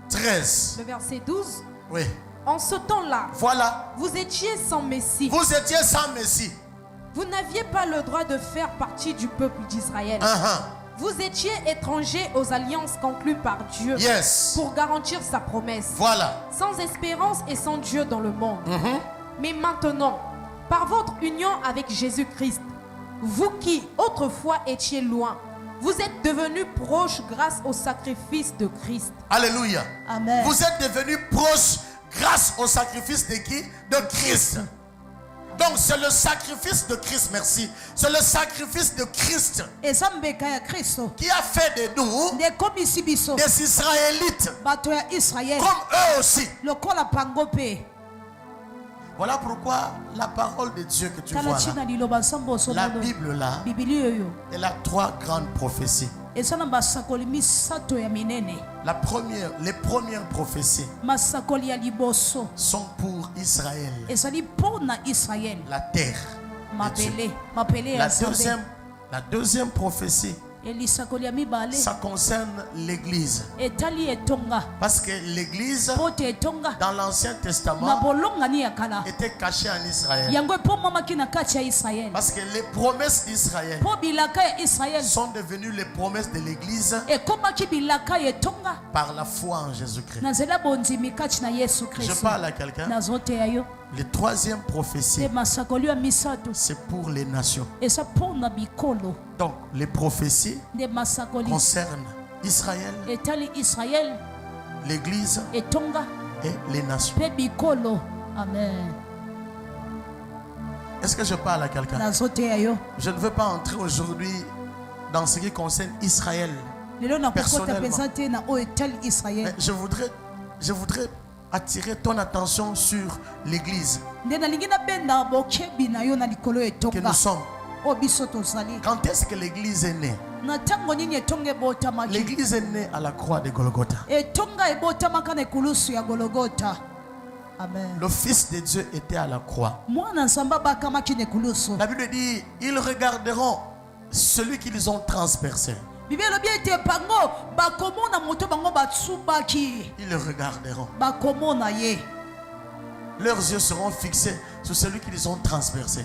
13. Le verset 12. Oui. En ce temps-là, voilà. Vous étiez sans Messie. Vous étiez sans Messie. Vous n'aviez pas le droit de faire partie du peuple d'Israël. Vous étiez étrangers aux alliances conclues par Dieu pour garantir sa promesse. Voilà. Sans espérance et sans Dieu dans le monde. Mais maintenant, par votre union avec Jésus-Christ, vous qui autrefois étiez loin, vous êtes devenus proches grâce au sacrifice de Christ. Alléluia. Amen. Vous êtes devenus proches grâce au sacrifice de qui? De Christ. Donc c'est le sacrifice de Christ, merci. C'est le sacrifice de Christ qui a fait de nous des Israélites comme eux aussi. Voilà pourquoi la parole de Dieu que tu vois là, la Bible là, elle a 3 grandes prophéties. Les premières prophéties sont pour Israël, la terre. La deuxième prophétie, ça concerne l'église. Parce que l'église, dans l'Ancien Testament, était cachée en Israël. Parce que les promesses d'Israël sont devenues les promesses de l'église par la foi en Jésus-Christ. Je parle à quelqu'un. Les 3e prophéties, c'est pour les nations. Donc, les prophéties concernent Israël, l'Église et les nations. Amen. Est-ce que je parle à quelqu'un? Je ne veux pas entrer aujourd'hui dans ce qui concerne Israël personnellement. Mais je voudrais attirer ton attention sur l'église que nous sommes. Quand est-ce que l'église est née? L'église est née à la croix de Golgotha. Le Fils de Dieu était à la croix. La Bible dit, ils regarderont celui qu'ils ont transpercé. Ils le regarderont. Leurs yeux seront fixés sur celui qu'ils ont transpercé.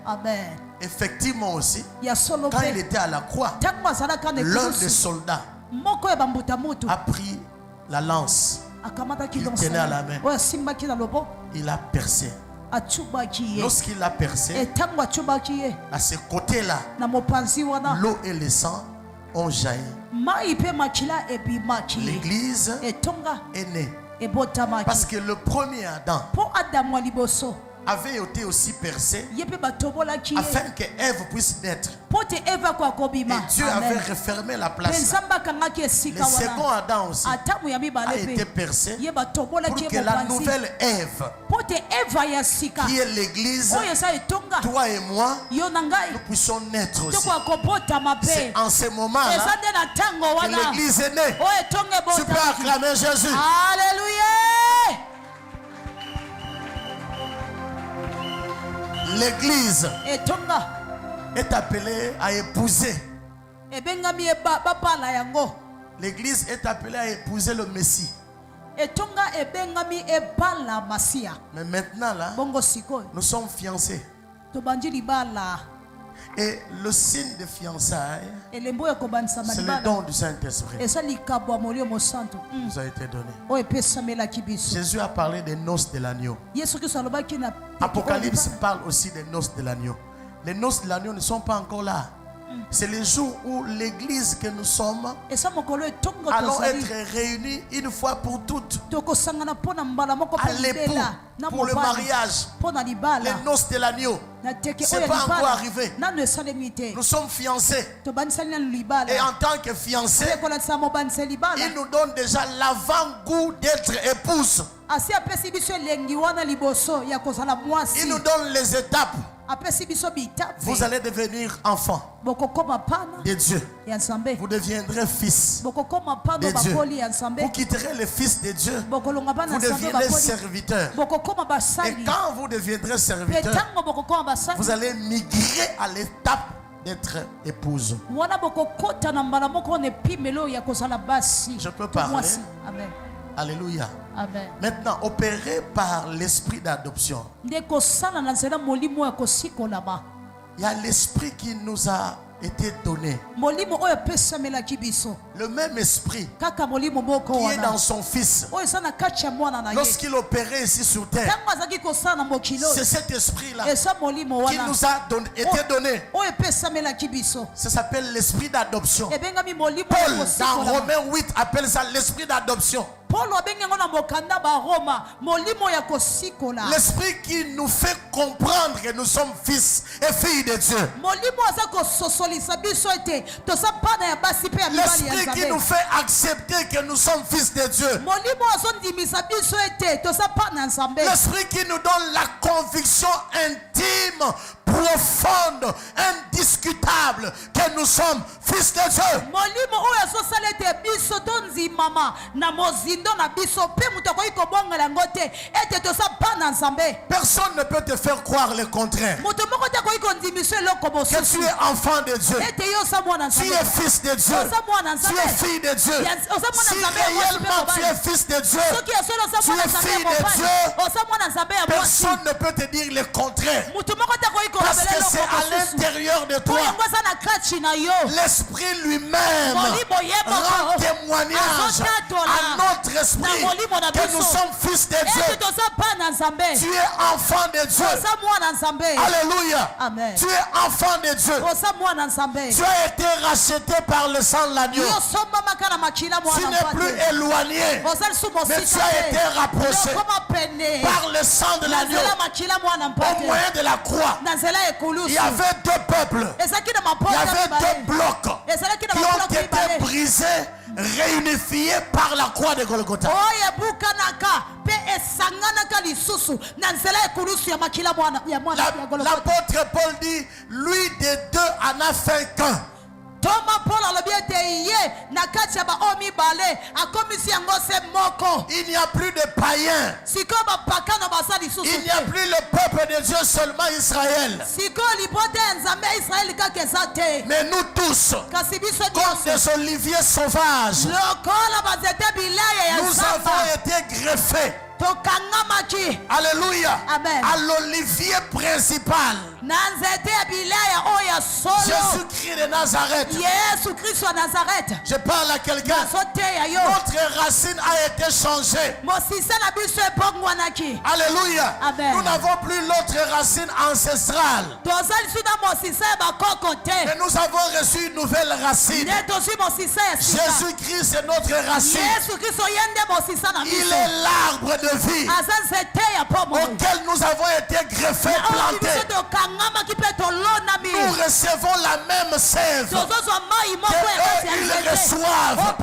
Amen. Effectivement aussi, quand il était à la croix, l'un des soldats a pris la lance qu'il tenait à la main. Il a percé. Lorsqu'il a percé, à ce côté-là, l'eau et le sang ont jailli. L'église est née parce que le premier Adam avait été aussi percé afin que Ève puisse naître. Et Dieu avait refermé la place. Le second Adam aussi a été percé pour que la nouvelle Ève, qui est l'église, toi et moi, nous puissions naître aussi. C'est en ce moment-là que l'église est née. Tu peux acclamer Jésus. Alléluia. L'église est appelée à épouser. L'église est appelée à épouser le Messie. Mais maintenant là, nous sommes fiancés. Et le signe de fiançailles, c'est le don du Saint-Esprit. Nous a été donné. Jésus a parlé des noces de l'agneau. Apocalypse parle aussi des noces de l'agneau. Les noces de l'agneau ne sont pas encore là. c'est le jour où l'église que nous sommes allons être réunis une fois pour toutes à l'époux, pour le mariage, les noces de l'agneau. C'est pas encore arrivé. Nous sommes fiancés. Et en tant que fiancés, il nous donne déjà l'avant-goût d'être épouse. Il nous donne les étapes. Vous allez devenir enfant de Dieu. Vous deviendrez fils de Dieu. Vous quitterez le fils de Dieu. Vous deviendrez serviteur. Et quand vous deviendrez serviteur, vous allez migrer à l'étape d'être épouse. Je peux parler. Alléluia. Amen. Maintenant, opéré par l'esprit d'adoption, il y a l'esprit qui nous a été donné. Le même esprit qui est dans son fils. Lorsqu'il opérait ici sur terre, c'est cet esprit-là qui nous a été donné. Ça s'appelle l'esprit d'adoption. Paul, dans Romains 8, appelle ça l'esprit d'adoption. L'esprit qui nous fait comprendre que nous sommes fils et filles de Dieu. L'esprit qui nous fait accepter que nous sommes fils de Dieu. L'esprit qui nous donne la conviction intime, profonde, indiscutable que nous sommes fils de Dieu. Personne ne peut te faire croire le contraire. Que tu es enfant de Dieu. Tu es fils de Dieu. Tu es fille de Dieu. Si réellement tu es fils de Dieu, tu es fille de Dieu, personne ne peut te dire le contraire. Parce que c'est à l'intérieur de toi. L'esprit lui-même rend témoignage à notre esprit que nous sommes fils de Dieu. Tu es enfant de Dieu. Alléluia. Amen. Tu es enfant de Dieu. Tu as été racheté par le sang de l'agneau. Tu n'es plus éloigné, mais tu as été rapproché par le sang de l'agneau. Au moyen de la croix, il y avait deux peuples, il y avait deux blocs qui ont été brisés, réunifiés par la croix de Golgotha. L'apôtre Paul dit, lui des deux en a fait qu'un. Il n'y a plus de païens. Il n'y a plus le peuple de Dieu, seulement Israël. Mais nous tous, comme des oliviers sauvages, nous avons été greffés. Alléluia. Amen. À l'olivier principal, Jésus-Christ de Nazareth. Je parle à quelqu'un. Notre racine a été changée. Alléluia. Amen. Nous n'avons plus l'autre racine ancestrale. Mais nous avons reçu une nouvelle racine. Jésus-Christ c'est notre racine. Il est l'arbre de vie auquel nous avons été greffés, plantés. Nous recevons la même sève que ils reçoivent.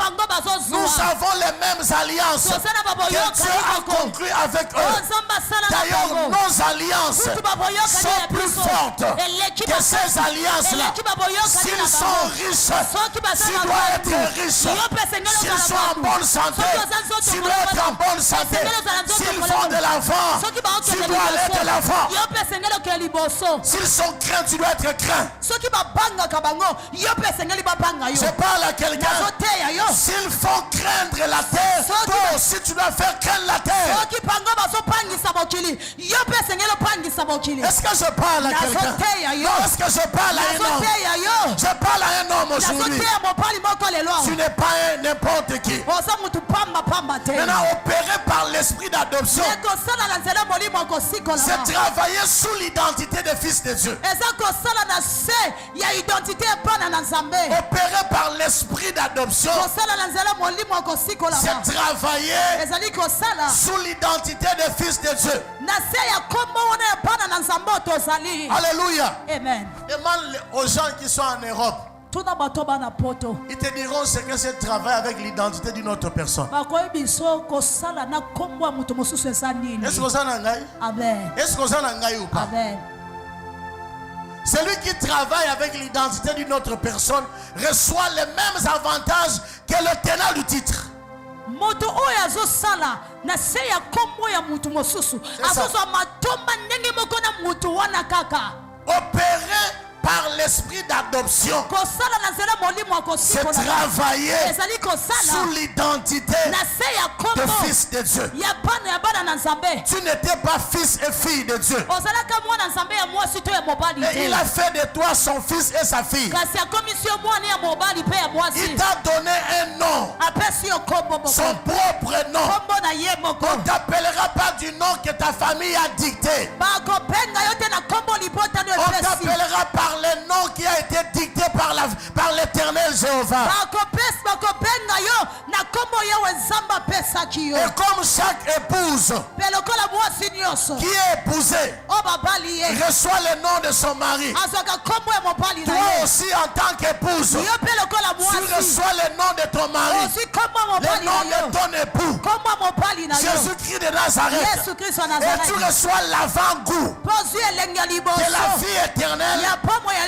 Nous avons les mêmes alliances que Dieu a conclues avec eux. D'ailleurs, nos alliances sont plus fortes que ces alliances-là. S'ils sont riches, tu dois être riche. S'ils sont en bonne santé, tu dois être en bonne santé. S'ils font de l'avant, tu dois aller de l'avant. S'ils sont craints, tu dois être craint. Je parle à quelqu'un. S'ils font craindre la terre, toi aussi tu dois faire craindre la terre. Est-ce que je parle à quelqu'un? Non, est-ce que je parle à un homme? Je parle à un homme aujourd'hui. Tu n'es pas n'importe qui. Maintenant, opéré par l'esprit d'adoption, C'est travailler sous l'identité des fils de Dieu. Opéré par l'esprit d'adoption. C'est travailler sous l'identité des fils de Dieu. Alléluia. Amen. Demande aux gens qui sont en Europe. Ils te diront ce que c'est travailler avec l'identité d'une autre personne. Est-ce que vous en avez? Amen. Est-ce que vous en avez ou pas? Amen. Celui qui travaille avec l'identité d'une autre personne reçoit les mêmes avantages que le tenant du titre. Opéré par l'esprit d'adoption, c'est travailler sous l'identité de fils de Dieu. Tu n'étais pas fils et fille de Dieu. Et il a fait de toi son fils et sa fille. Il t'a donné un nom, son propre nom. On ne t'appellera pas du nom que ta famille a dicté. On t'appellera par le nom qui a été dicté par l'Éternel Jéhovah. Et comme chaque épouse qui est épousée reçoit le nom de son mari, toi aussi en tant qu'épouse, tu reçois le nom de ton mari, le nom de ton époux, Jésus-Christ de Nazareth. Et tu reçois l'avant-goût de la vie éternelle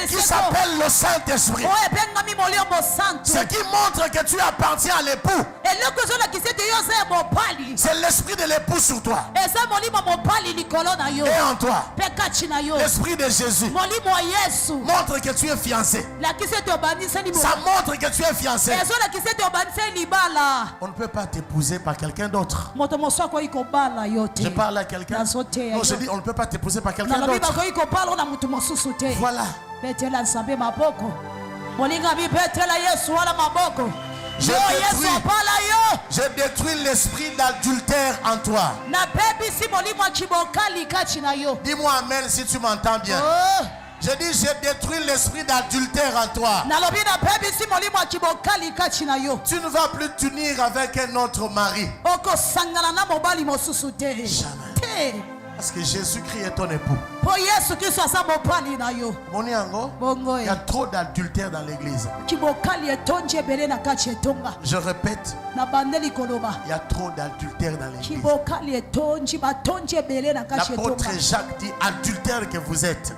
qui s'appelle le Saint-Esprit. Ce qui montre que tu appartiens à l'époux, c'est l'esprit de l'époux sur toi et en toi. L'esprit de Jésus montre que tu es fiancé. Ça montre que tu es fiancé. On ne peut pas t'épouser par quelqu'un d'autre. Je parle à quelqu'un. Non, je dis on ne peut pas t'épouser par quelqu'un d'autre. Voilà. J'ai détruit l'esprit d'adultère en toi. Dis-moi amen si tu m'entends bien. Je dis j'ai détruit l'esprit d'adultère en toi. Tu ne vas plus t'unir avec un autre mari. Jamais. Parce que Jésus-Christ est ton époux. Il y a trop d'adultère dans l'église. Je répète, il y a trop d'adultère dans l'église. L'apôtre Jacques dit adultère que vous êtes.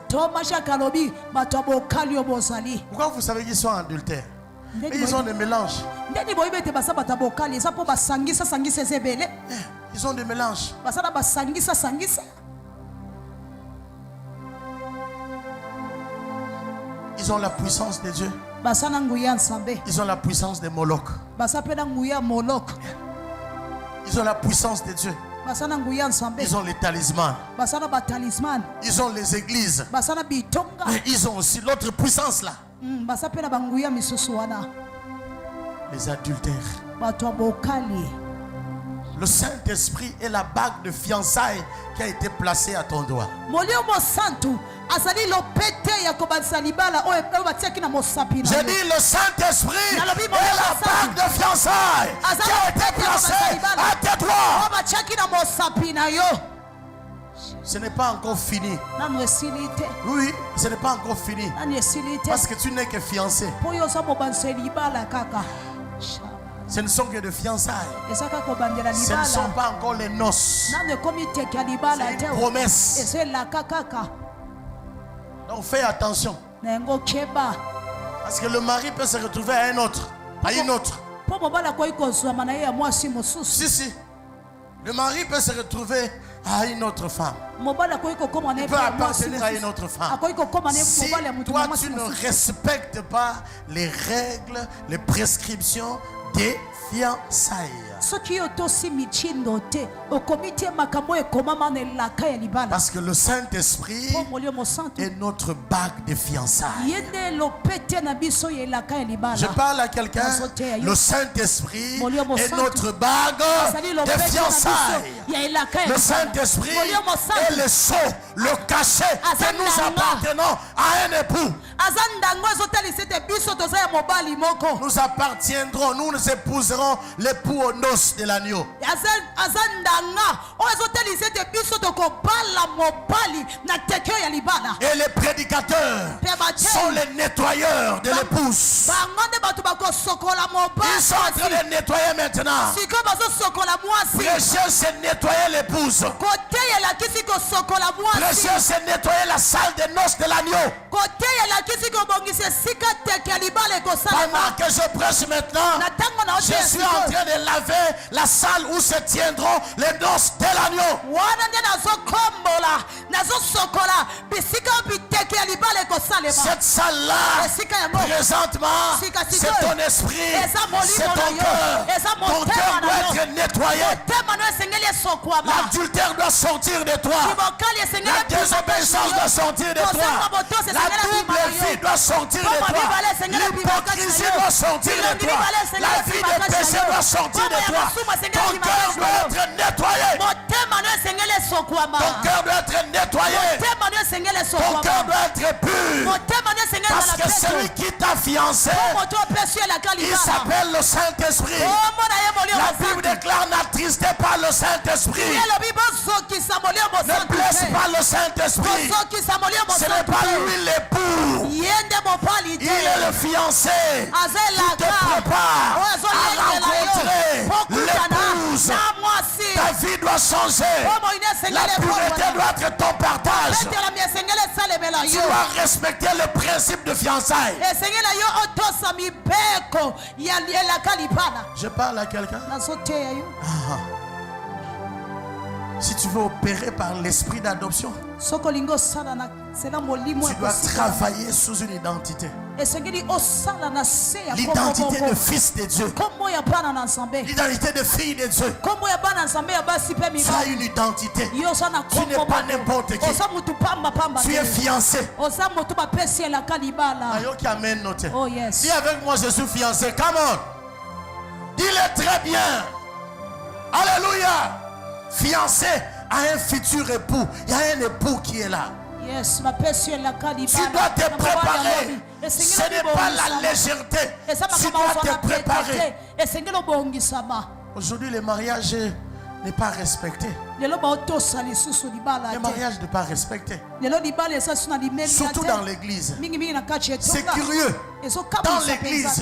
Pourquoi vous savez qu'ils sont adultères? Ils ont des mélanges. Ils ont des mélanges. Ils ont la puissance de Dieu. Ils ont la puissance de Moloch. Ils ont la puissance de Dieu. Ils ont les talismans. Ils ont les églises. Mais ils ont aussi l'autre puissance là. Les adultères. Le Saint-Esprit est la bague de fiançailles qui a été placée à ton doigt. J'ai dit le Saint-Esprit est la bague de fiançailles qui a été placée à tes doigts. Ce n'est pas encore fini. Oui, ce n'est pas encore fini. Parce que tu n'es que fiancé. Ce ne sont que des fiançailles. Ce ne sont pas encore les noces. C'est une promesse. Donc fais attention. Parce que le mari peut se retrouver à un autre. À une autre. Si. Le mari peut se retrouver à une autre femme. Il peut appartenir à une autre femme. Si toi tu ne respectes pas les règles, les prescriptions des fiançailles. Parce que le Saint-Esprit est notre bague de fiançailles. Je parle à quelqu'un. Le Saint-Esprit est notre bague de fiançailles. Le Saint-Esprit est le sceau, le cachet que nous appartenons à un époux. Nous appartiendrons, nous nous épouserons l'époux aux noces de l'agneau. Et les prédicateurs sont les nettoyeurs de l'épouse. Ils sont en train de nettoyer maintenant. Prêcher, c'est nettoyer l'épouse. Prêcher, c'est nettoyer la salle de noces de l'agneau. Pendant que je prêche maintenant, je suis en train de laver la salle où se tiendront les noces de l'agneau. Cette salle-là, présentement, c'est ton esprit, c'est ton cœur. Ton cœur doit être nettoyé. L'adultère doit sortir de toi. La désobéissance doit sortir de toi. La double vie doit sortir de toi. L'hypocrisie doit sortir de toi. La vie de péché doit sortir de toi. Ton cœur doit être nettoyé. Ton cœur doit être nettoyé. Ton cœur doit être pur. Parce que celui qui t'a fiancé, il s'appelle le Saint-Esprit. La Bible déclare: n'attristez pas le Saint-Esprit. Ne blesse pas le Saint-Esprit. Ce n'est pas lui l'époux. Il est le fiancé qui te prépare à rencontrer l'épouse. Ta vie doit changer. La pureté doit être ton partage. Tu dois respecter le principe de fiançailles. Je parle à quelqu'un. Si tu veux opérer par l'esprit d'adoption, tu dois travailler sous une identité. L'identité de fils de Dieu. L'identité de fille de Dieu. Tu as une identité. Tu n'es pas n'importe qui. Tu es fiancé. Oh yes. Dis avec moi: je suis fiancé. Come on. Dis-le très bien. Alléluia. Fiancé à un futur époux. Il y a un époux qui est là. Yes, tu dois te préparer. Ce n'est pas la légèreté. Tu dois te préparer. Aujourd'hui, le mariage n'est pas respecté. Le mariage n'est pas respecté. Surtout dans l'église. C'est curieux. Dans l'église,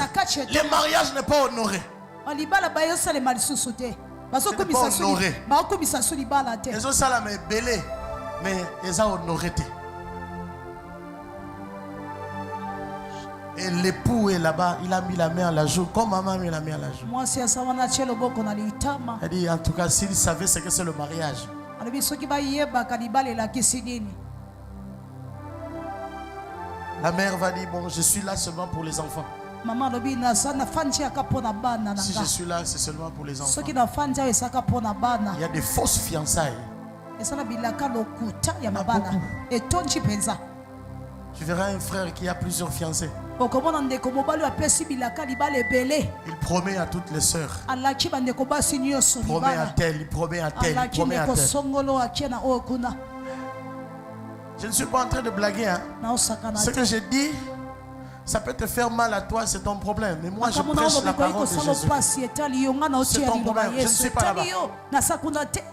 le mariage n'est pas honoré. Ce n'est pas honoré. Les autres salles sont belés, mais ils sont honorés. Et l'époux est là-bas, il a mis la main à la joue, comme maman a mis la main à la joue. Elle dit: en tout cas, s'il savait ce que c'est le mariage. La mère va dire: bon, je suis là seulement pour les enfants. Si je suis là, c'est seulement pour les enfants. Il y a des fausses fiançailles. Tu verras un frère qui a plusieurs fiancés. Il promet à toutes les sœurs. Il promet à tel, il promet à tel, il promet à tel. Je ne suis pas en train de blaguer. Hein. Ce que je dis, ça peut te faire mal à toi, c'est ton problème. Mais moi, je prêche la parole de Jésus. C'est ton problème, je ne suis pas là-bas.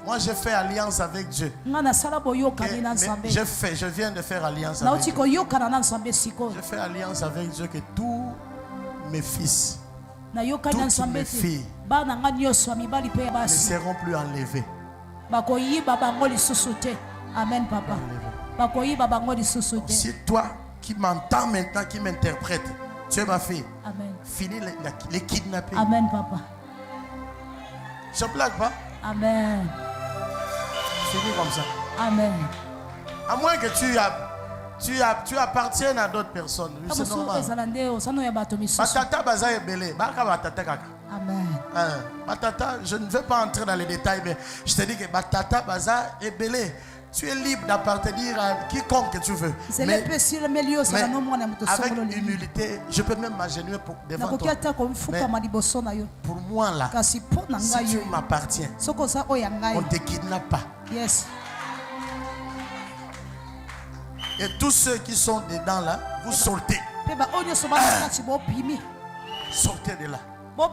Moi, j'ai fait alliance avec Dieu. Je viens de faire alliance avec Dieu. Je fais alliance avec Dieu que tous mes fils, toutes mes filles ne seront plus enlevés. Amen, papa. Si toi qui m'entends maintenant, qui m'interprète, tu es ma fille. Amen. Finis les kidnappings. Amen, papa. Je ne blague pas. Amen. Finis comme ça. Amen. À moins que tu appartiennes à d'autres personnes. C'est normal. Batata baza ebele. Baka batata kaka. Amen. Batata, je ne veux pas entrer dans les détails, mais je te dis que Batata Baza est belé. Tu es libre d'appartenir à quiconque tu veux. Mais avec humilité, je peux même m'agenouiller devant toi. Mais pour moi là, si tu m'appartiens, on ne te kidnappe pas. Yes. Et tous ceux qui sont dedans là, vous sortez. Sortez de là. Vous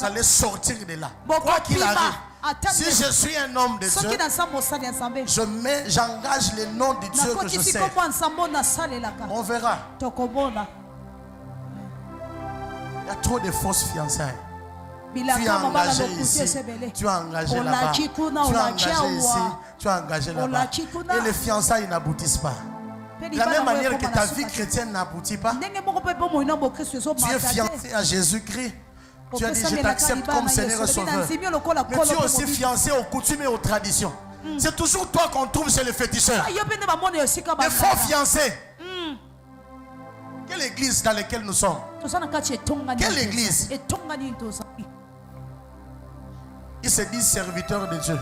allez sortir de là. Quoi qu'il arrive. Si je suis un homme de Dieu, j'engage le nom de Dieu que je sais. On verra. Il y a trop de fausses fiançailles. Tu as engagé ici, tu as engagé là-bas, tu as engagé ici, tu as engagé là-bas. Et les fiançailles n'aboutissent pas. De la même manière que ta vie chrétienne n'aboutit pas, tu es fiancé à Jésus-Christ. Tu as dit, je t'accepte comme Seigneur et Sauveur. Mais tu es aussi fiancé aux coutumes et aux traditions. C'est toujours toi qu'on trouve chez les féticheurs. Des faux fiancés. Quelle église dans laquelle nous sommes? Quelle église? Ils se disent serviteurs de Dieu.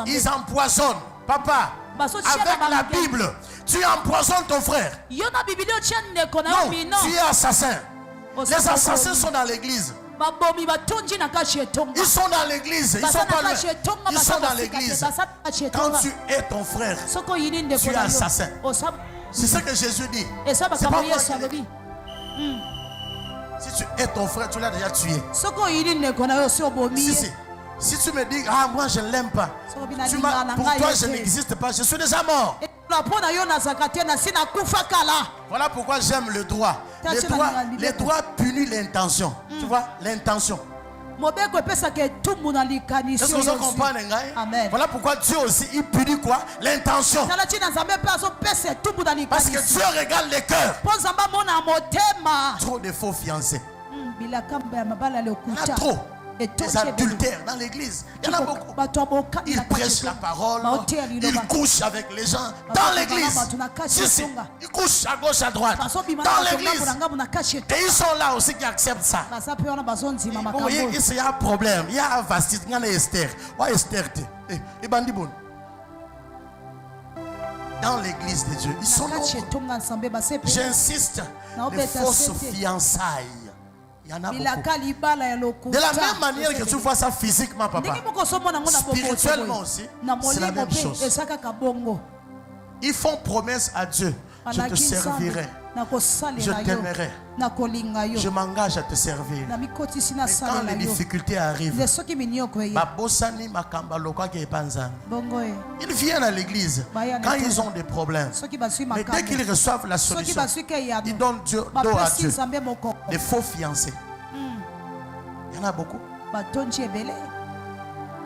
Ils empoisonnent. Papa, avec la Bible, tu empoisonnes ton frère. Non, tu es assassin. Les assassins sont dans l'église. Ils sont dans l'église. Ils sont pas loin. Ils sont dans l'église. Quand tu es ton frère, tu es assassin. C'est ce que Jésus dit. C'est pas moi qui dis. Si tu es ton frère, tu l'as déjà tué. Si tu me dis, ah moi je ne l'aime pas, pour toi je n'existe pas, je suis déjà mort. Voilà pourquoi j'aime le droit. Le droit punit l'intention. Tu vois, l'intention. Est-ce que vous comprenez? Voilà pourquoi Dieu aussi, il punit quoi? L'intention. Parce que Dieu regarde les cœurs. Trop de faux fiancés. Il y en a trop. Des adultères dans l'église. Il y en a beaucoup. Ils prêchent la parole. Ils couchent avec les gens dans l'église. Ils couchent à gauche, à droite. Dans l'église. Et ils sont là aussi qui acceptent ça. Vous voyez, il y a un problème. Il y a un vastit. Il y a Esther. Et Bandibon. Dans l'église de Dieu. Ils sont là. J'insiste. Les fausses fiançailles. Il y en a beaucoup. De la même manière que tu vois ça physiquement, papa, spirituellement aussi, c'est la même chose. Ils font promesse à Dieu. Je te servirai. Je t'aimerai. Je m'engage à te servir. Mais quand les difficultés arrivent, ils viennent à l'église quand ils ont des problèmes. Mais dès qu'ils reçoivent la solution, ils donnent dos à Dieu. Des faux fiancés. Il y en a beaucoup.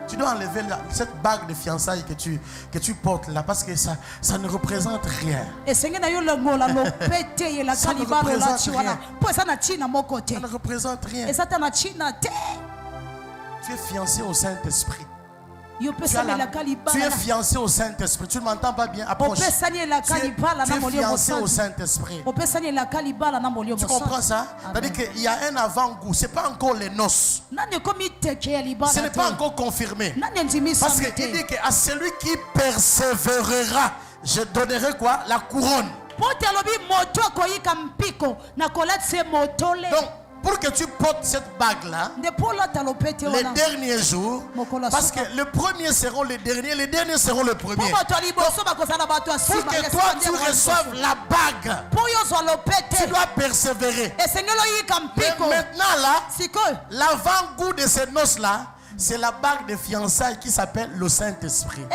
Tu dois enlever cette bague de fiançailles que tu portes là parce que ça ne représente rien. Ça ne représente rien. Tu es fiancé au Saint-Esprit. Tu es fiancé au Saint-Esprit. Tu ne m'entends pas bien? Approche. Tu es fiancé au Saint-Esprit. Tu comprends ça? C'est-à-dire qu'il y a un avant-goût. Ce n'est pas encore les noces. Ce n'est pas encore confirmé. Parce qu'il dit qu'à celui qui persévérera, je donnerai quoi? La couronne. Donc, pour que tu portes cette bague-là, les derniers jours, parce que le premier seront les derniers seront le premier. Donc, pour que toi tu reçoives la bague, tu dois persévérer. Mais maintenant là, l'avant-goût de ces noces-là, c'est la bague de fiançailles qui s'appelle le Saint-Esprit.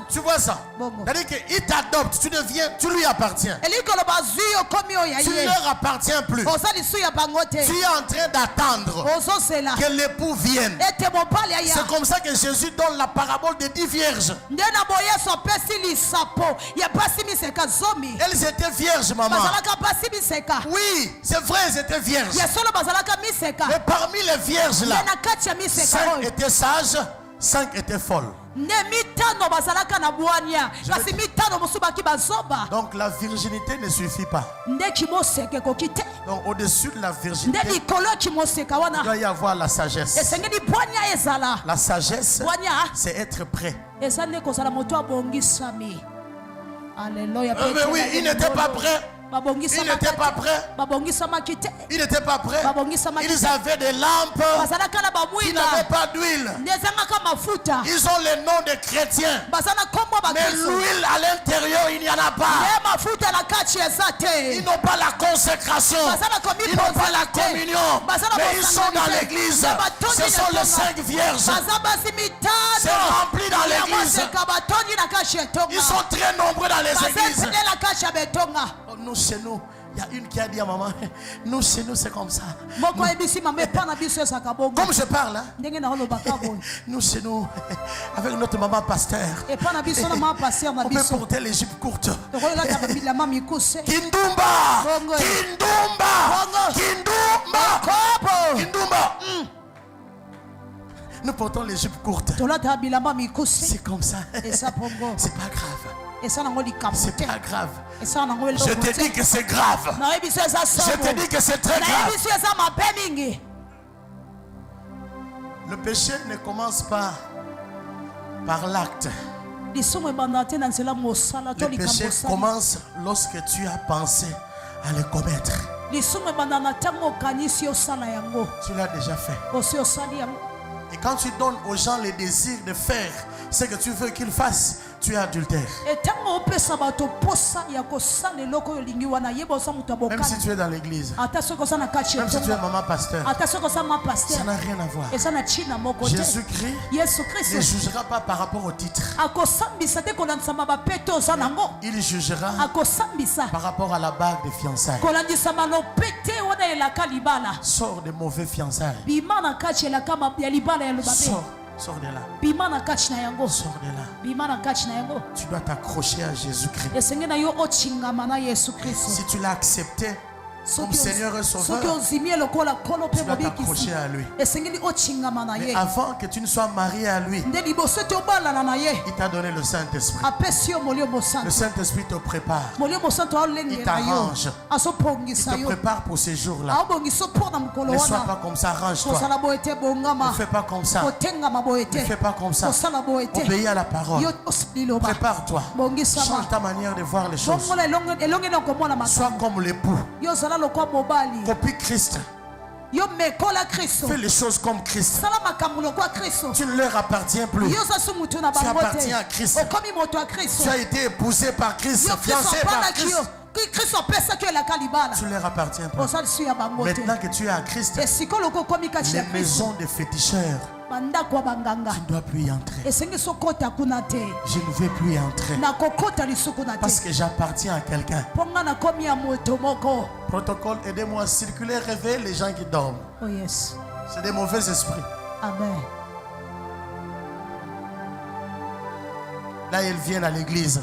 Tu vois ça? C'est-à-dire qu'il t'adopte, tu lui appartiens. Tu ne leur appartiens plus. Tu es en train d'attendre que l'époux vienne. C'est comme ça que Jésus donne la parabole des 10 vierges. Elles étaient vierges, maman. Oui, c'est vrai, elles étaient vierges. Mais parmi les vierges là, 5 étaient sages, 5 étaient folles. Donc la virginité ne suffit pas. Donc au-dessus de la virginité, il doit y avoir la sagesse. La sagesse, c'est être prêt. Alléluia. Mais oui, il n'était pas prêt. Il n'était pas prêt. Il n'était pas prêt. Ils avaient des lampes qui n'avaient pas d'huile. Ils ont les noms des chrétiens. Mais l'huile à l'intérieur, il n'y en a pas. Ils n'ont pas la consécration. Ils n'ont pas la communion. Mais ils sont dans l'église. Ce sont les 5 vierges. C'est rempli dans l'église. Ils sont très nombreux dans les églises. Nous, chez nous, il y a une qui a dit à maman, nous, chez nous, c'est comme ça. Comme je parle, hein? Nous, chez nous, avec notre maman pasteur, on peut porter les jupes courtes. Kindumba! Kindumba! Kindumba! Kindumba! Nous portons les jupes courtes. C'est comme ça. C'est pas grave. C'est pas grave. Je te dis que c'est grave. Je te dis que c'est très grave. Le péché ne commence pas par l'acte. Le péché commence lorsque tu as pensé à le commettre. Tu l'as déjà fait. Et quand tu donnes aux gens le désir de faire ce que tu veux qu'ils fassent, tu es adultère. Même si tu es dans l'église, même si tu es maman pasteur, ça n'a rien à voir. Jésus-Christ ne jugera pas par rapport au titre. Il jugera par rapport à la bague de fiançailles. Sors de mauvais fiançailles. Sors de là. Sors de là. Tu dois t'accrocher à Jésus-Christ. Si tu l'as accepté comme Seigneur et Sauveur, tu dois t'accrocher à lui. Mais avant que tu ne sois marié à lui, il t'a donné le Saint-Esprit. Le Saint-Esprit te prépare. Il t'arrange. Il te prépare pour ces jours-là. Ne sois pas comme ça, arrange-toi. Ne fais pas comme ça. Ne fais pas comme ça. Obéis à la parole. Prépare-toi. Change ta manière de voir les choses. Sois comme l'époux. Copie Christ. Fais les choses comme Christ. Tu ne leur appartiens plus. Tu appartiens à Christ. Tu as été épousé par Christ, fiancé par Christ. Tu leur appartiens plus. Maintenant que tu es à Christ, les maisons des féticheurs, tu ne dois plus y entrer. Je ne vais plus y entrer. Parce que j'appartiens à quelqu'un. Protocole, aidez-moi à circuler, réveiller les gens qui dorment. Oh yes. C'est des mauvais esprits. Amen. Là, ils viennent à l'église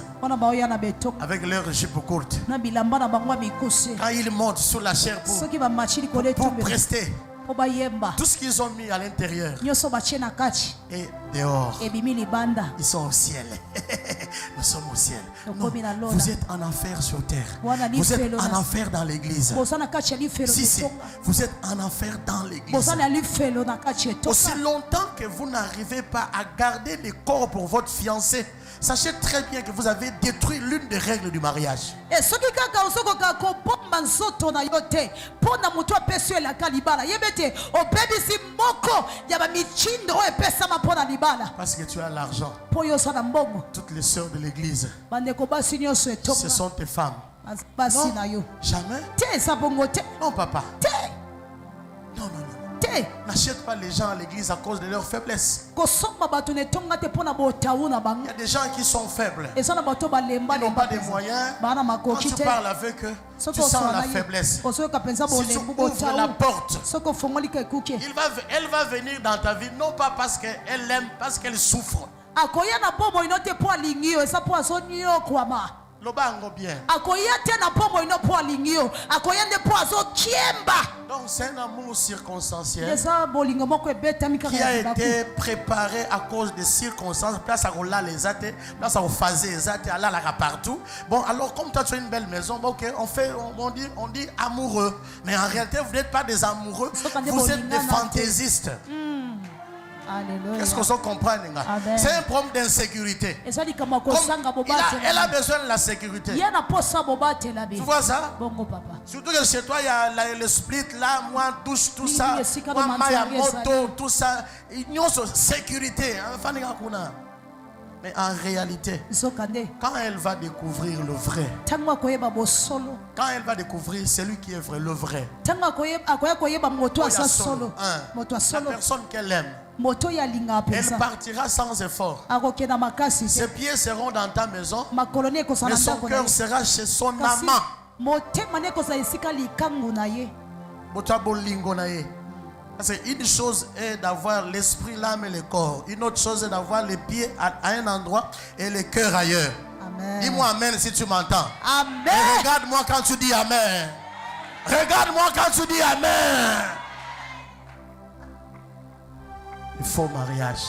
avec leurs jupes courtes. Quand ils montent sur la chair pour prester, tout ce qu'ils ont mis à l'intérieur et dehors, ils sont au ciel. Nous sommes au ciel. Non, vous êtes en enfer sur terre. Vous êtes en enfer dans l'église. Si, vous êtes en enfer dans l'église. Aussi longtemps que vous n'arrivez pas à garder des corps pour votre fiancé, sachez très bien que vous avez détruit l'une des règles du mariage. Parce que tu as l'argent. Toutes les sœurs de l'église, ce sont tes femmes. Non, jamais. Non, papa. Non, non, non. N'achète pas les gens à l'église à cause de leur faiblesse. Il y a des gens qui sont faibles. Ils n'ont pas de moyens. Quand tu parles avec eux, tu sens la faiblesse. Si tu ouvres la porte, elle va venir dans ta vie, non pas parce qu'elle aime, parce qu'elle souffre. Lobango bien. Donc c'est un amour circonstanciel qui a été préparé à cause des circonstances. Place à rouler les athées, place à phaser les athées, à la partout. Bon, alors comme toi tu as une belle maison, bon, ok, on dit amoureux. Mais en réalité, vous n'êtes pas des amoureux, vous êtes des fantaisistes. Qu'est-ce qu'on comprend? C'est un problème d'insécurité. Elle a besoin de la sécurité. Tu vois ça? Surtout que chez toi, il y a le split là, moi, douche, tout ça. Moi, ma moto, tout ça. Il y a une sécurité. Mais en réalité, quand elle va découvrir le vrai, quand elle va découvrir celui qui est vrai, le vrai, la personne qu'elle aime, elle partira sans effort. Ses pieds seront dans ta maison, mais son cœur sera chez son amant. Parce qu'une chose est d'avoir l'esprit, l'âme et le corps. Une autre chose est d'avoir les pieds à un endroit et le cœur ailleurs. Dis-moi amen si tu m'entends. Et regarde-moi quand tu dis amen. Regarde-moi quand tu dis amen. Il faut mariage.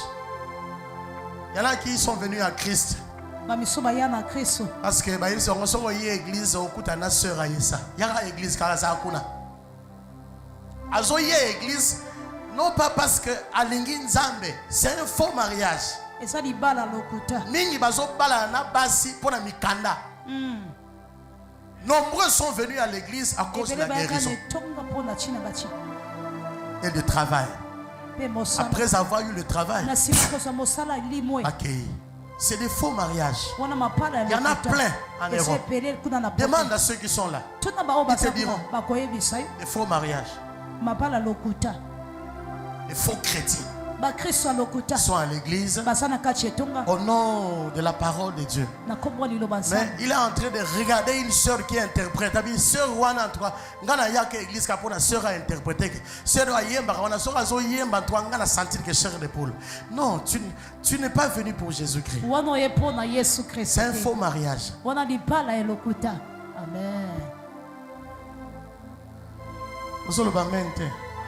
Il y en a qui sont venus à Christ. Parce que ils sont venus à l'église. Il y a une église qui a église. Non pas parce que Alingi Nzambe, c'est un faux mariage. Mingi bazo bala na basi pour la mikanda. Nombreux sont venus à l'église à cause de la guérison et du travail. Après avoir eu le travail, accueilli. C'est des faux mariages. Il y en a plein en Europe. Demande à ceux qui sont là. Ils te diront des faux mariages. Les faux chrétiens sont à l'église au nom de la parole de Dieu. Mais il est en train de regarder une sœur qui interprète. Sœur Wana, toi, ngana yake église kapona sœur a interprété. Sœur Ayemba, wana sœur azo yemba, toi ngana sentir que chair d'épaule. Non, tu n'es pas venu pour Jésus-Christ. C'est un faux mariage. Amen.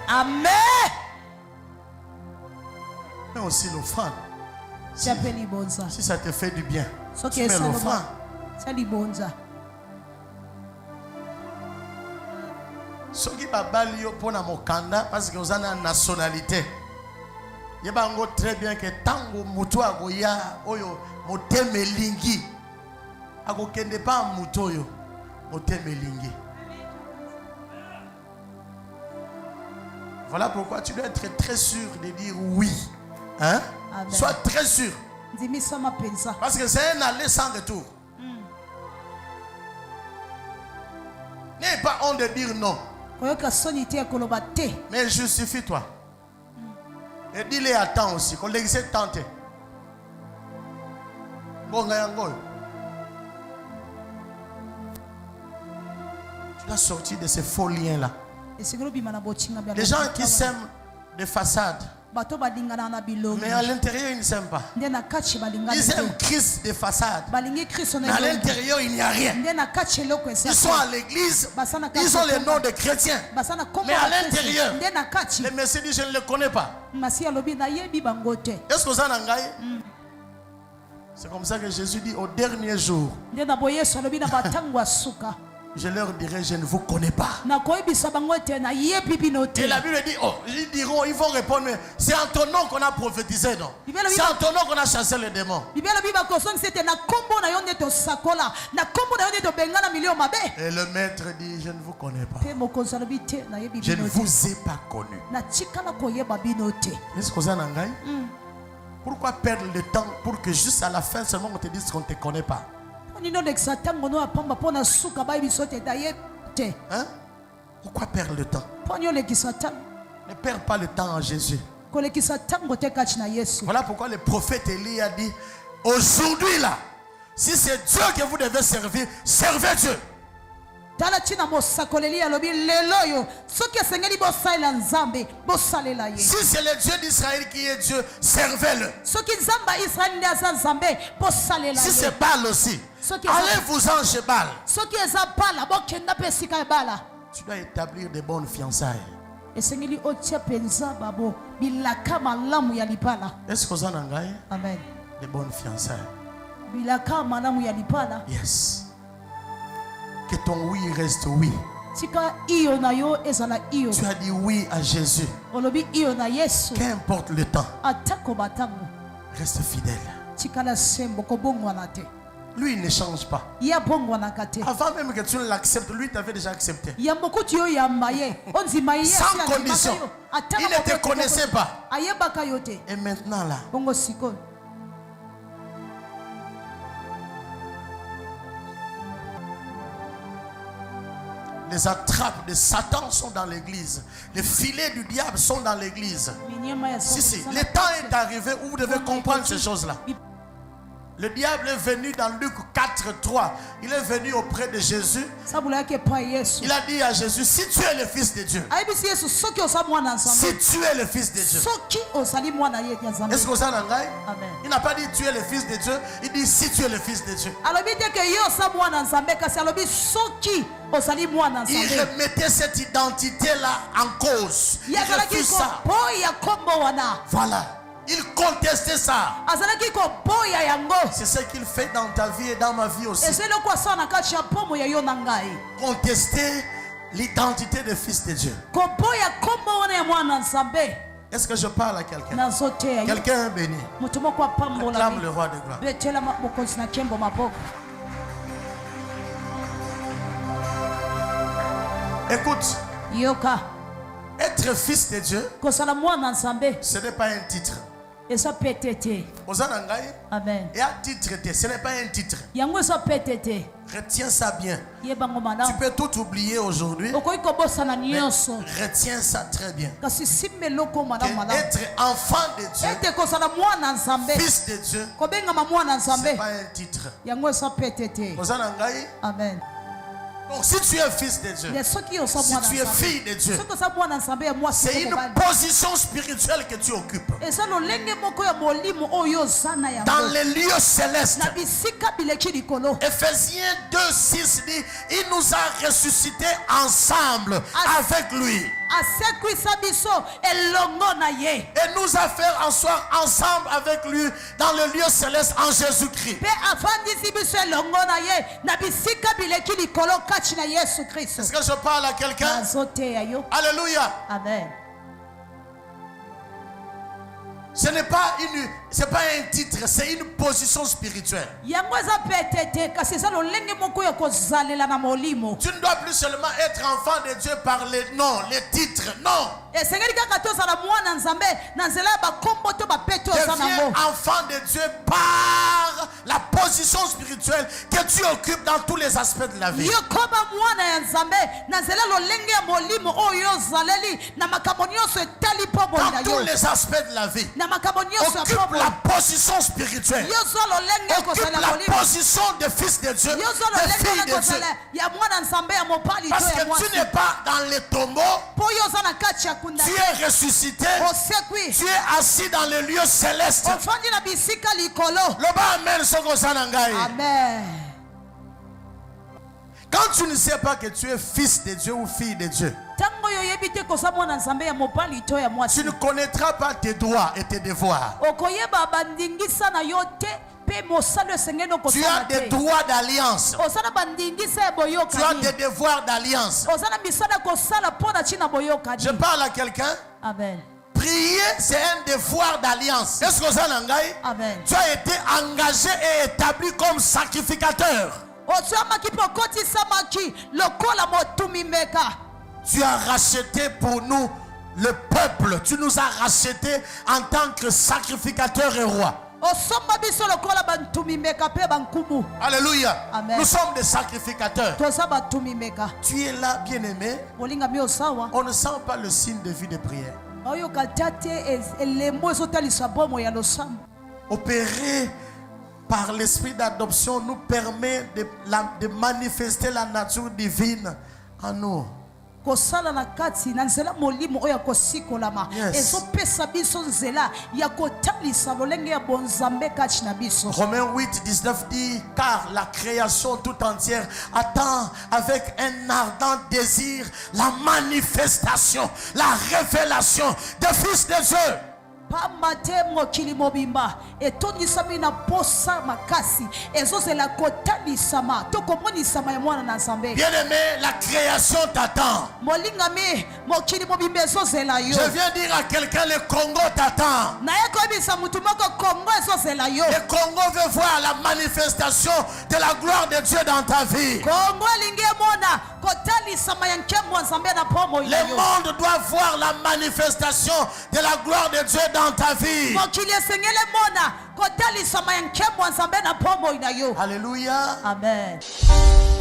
Amen. Mais aussi l'offrande. Si ça te fait du bien, tu mets l'offrande. Ce qui va balio pour la mokanda parce que vous avez une nationalité. Il y a très bien que tango mutua goya oyo moteme lingi. Ako kende pas mutoyo moteme lingi. Voilà pourquoi tu dois être très sûr de dire oui. Hein? Sois très sûr. Parce que c'est un aller sans retour. N'aie pas honte de dire non. Mais justifie-toi. Et dis-les à temps aussi. Qu'on l'existe tenter. Tu dois sortir de ces faux liens-là. Les gens qui s'aiment de façade, mais à l'intérieur ils ne s'aiment pas. Ils aiment Christ de façade, mais à l'intérieur il n'y a rien. Ils sont à l'église, ils ont le nom de chrétiens, mais à l'intérieur le Messie dit je ne le connais pas. Est-ce que vous en avez? C'est comme ça que Jésus dit au dernier jour, je leur dirai, je ne vous connais pas. Et la Bible dit, oh, ils diront, ils vont répondre, mais c'est en ton nom qu'on a prophétisé, non? C'est en ton nom qu'on a chassé les démons. Et le maître dit, je ne vous connais pas. Je ne vous ai pas connu. Est-ce que vous en avez? Pourquoi perdre le temps pour que juste à la fin seulement on te dise qu'on ne te connaît pas? Hein? Pourquoi perdre le temps? Ne perds pas le temps en Jésus. Voilà pourquoi le prophète Élie a dit, aujourd'hui là, si c'est Dieu que vous devez servir, servez Dieu. Si c'est le Dieu d'Israël qui est Dieu, servez-le. Si c'est Baal aussi, allez-vous-en chez Baal. Tu dois établir de bonnes fiançailles. Est-ce que vous en avez? Amen. De bonnes fiançailles. Yes. Que ton oui reste oui. Tu as dit oui à Jésus. Qu'importe le temps, reste fidèle. Lui, il ne change pas. Avant même que tu l'acceptes, lui t'avait déjà accepté. Sans condition. Il ne te connaissait pas. Et maintenant là, les attrapes de Satan sont dans l'église. Les filets du diable sont dans l'église. Si. Le temps est arrivé où vous devez comprendre ces choses-là. Le diable est venu dans Luc 4:3. Il est venu auprès de Jésus. Il a dit à Jésus, si tu es le Fils de Dieu. Si tu es le Fils de Dieu. Est-ce que vous en avez? Il n'a pas dit tu es le Fils de Dieu. Il dit si tu es le Fils de Dieu. Il remettait cette identité-là en cause. Il refuse ça. Voilà. Il contestait ça. C'est ce qu'il fait dans ta vie et dans ma vie aussi. Contester l'identité de Fils de Dieu. Est-ce que je parle à quelqu'un? Quelqu'un est béni. Acclame le roi de gloire. Écoute. Être fils de Dieu, ce n'est pas un titre. Amen. Et un titre, ce n'est pas un titre. Retiens ça bien. Tu peux tout oublier aujourd'hui. Retiens ça très bien. Être enfant de Dieu, fils de Dieu, ce n'est pas un titre. Amen. Donc si tu es fils de Dieu, si tu es fille de Dieu, c'est une position spirituelle que tu occupes dans les lieux célestes. Ephésiens 2:6 dit, il nous a ressuscités ensemble avec lui. Et nous a fait asseoir ensemble avec lui dans le lieu céleste en Jésus-Christ. Est-ce que je parle à quelqu'un? Alléluia. Amen. Ce n'est pas un titre, c'est une position spirituelle. Tu ne dois plus seulement être enfant de Dieu par les noms, les titres, non. Deviens enfant de Dieu par la position spirituelle que tu occupes dans tous les aspects de la vie. Dans tous les aspects de la vie. Occupe la position spirituelle. Occupe la position de fils de Dieu, de fille de Dieu. Parce que tu n'es pas dans les tombeaux. Tu es ressuscité. Tu es assis dans le lieu céleste. Amen. Quand tu ne sais pas que tu es fils de Dieu ou fille de Dieu, tu ne connaîtras pas tes droits et tes devoirs. Tu as des droits d'alliance. Tu as des devoirs d'alliance. Je parle à quelqu'un. Amen. Prier, c'est un devoir d'alliance. Est-ce que ça n'engage? Amen. Tu as été engagé et établi comme sacrificateur. Tu as racheté pour nous le peuple. Tu nous as racheté en tant que sacrificateur et roi. Alléluia. Amen. Nous sommes des sacrificateurs. Tu es là, bien-aimé. On ne sent pas le signe de vie de prière. Opéré par l'esprit d'adoption, nous permet de manifester la nature divine en nous. kosala na kati na nzela molimo oyo kosikolama ezopesa biso nzela ya kotalisa lolenge ya bonzambe kati na biso. Romains 8:19 dit car la création tout entière attend avec un ardent désir la manifestation, la révélation des fils de Dieu. Pamate mokili mobimba etonisami na posa makasi ezozela kotanisama tokomonisama ya mwana na Nzambe. Bien-aimé, la création t'attend. Molingami mokili mobimba ezozela yo. Je viens dire à quelqu'un, le Congo t'attend. Na yekobisa mutu moko Congo ezozela yo. Le Congo veut voir la manifestation de la gloire de Dieu dans ta vie. Congo lingi mona kotanisama ya nkembo Nzambe na pomo le monde doit voir la manifestation de la gloire de Dieu dans ta vie. Alléluia. Amen. Amen.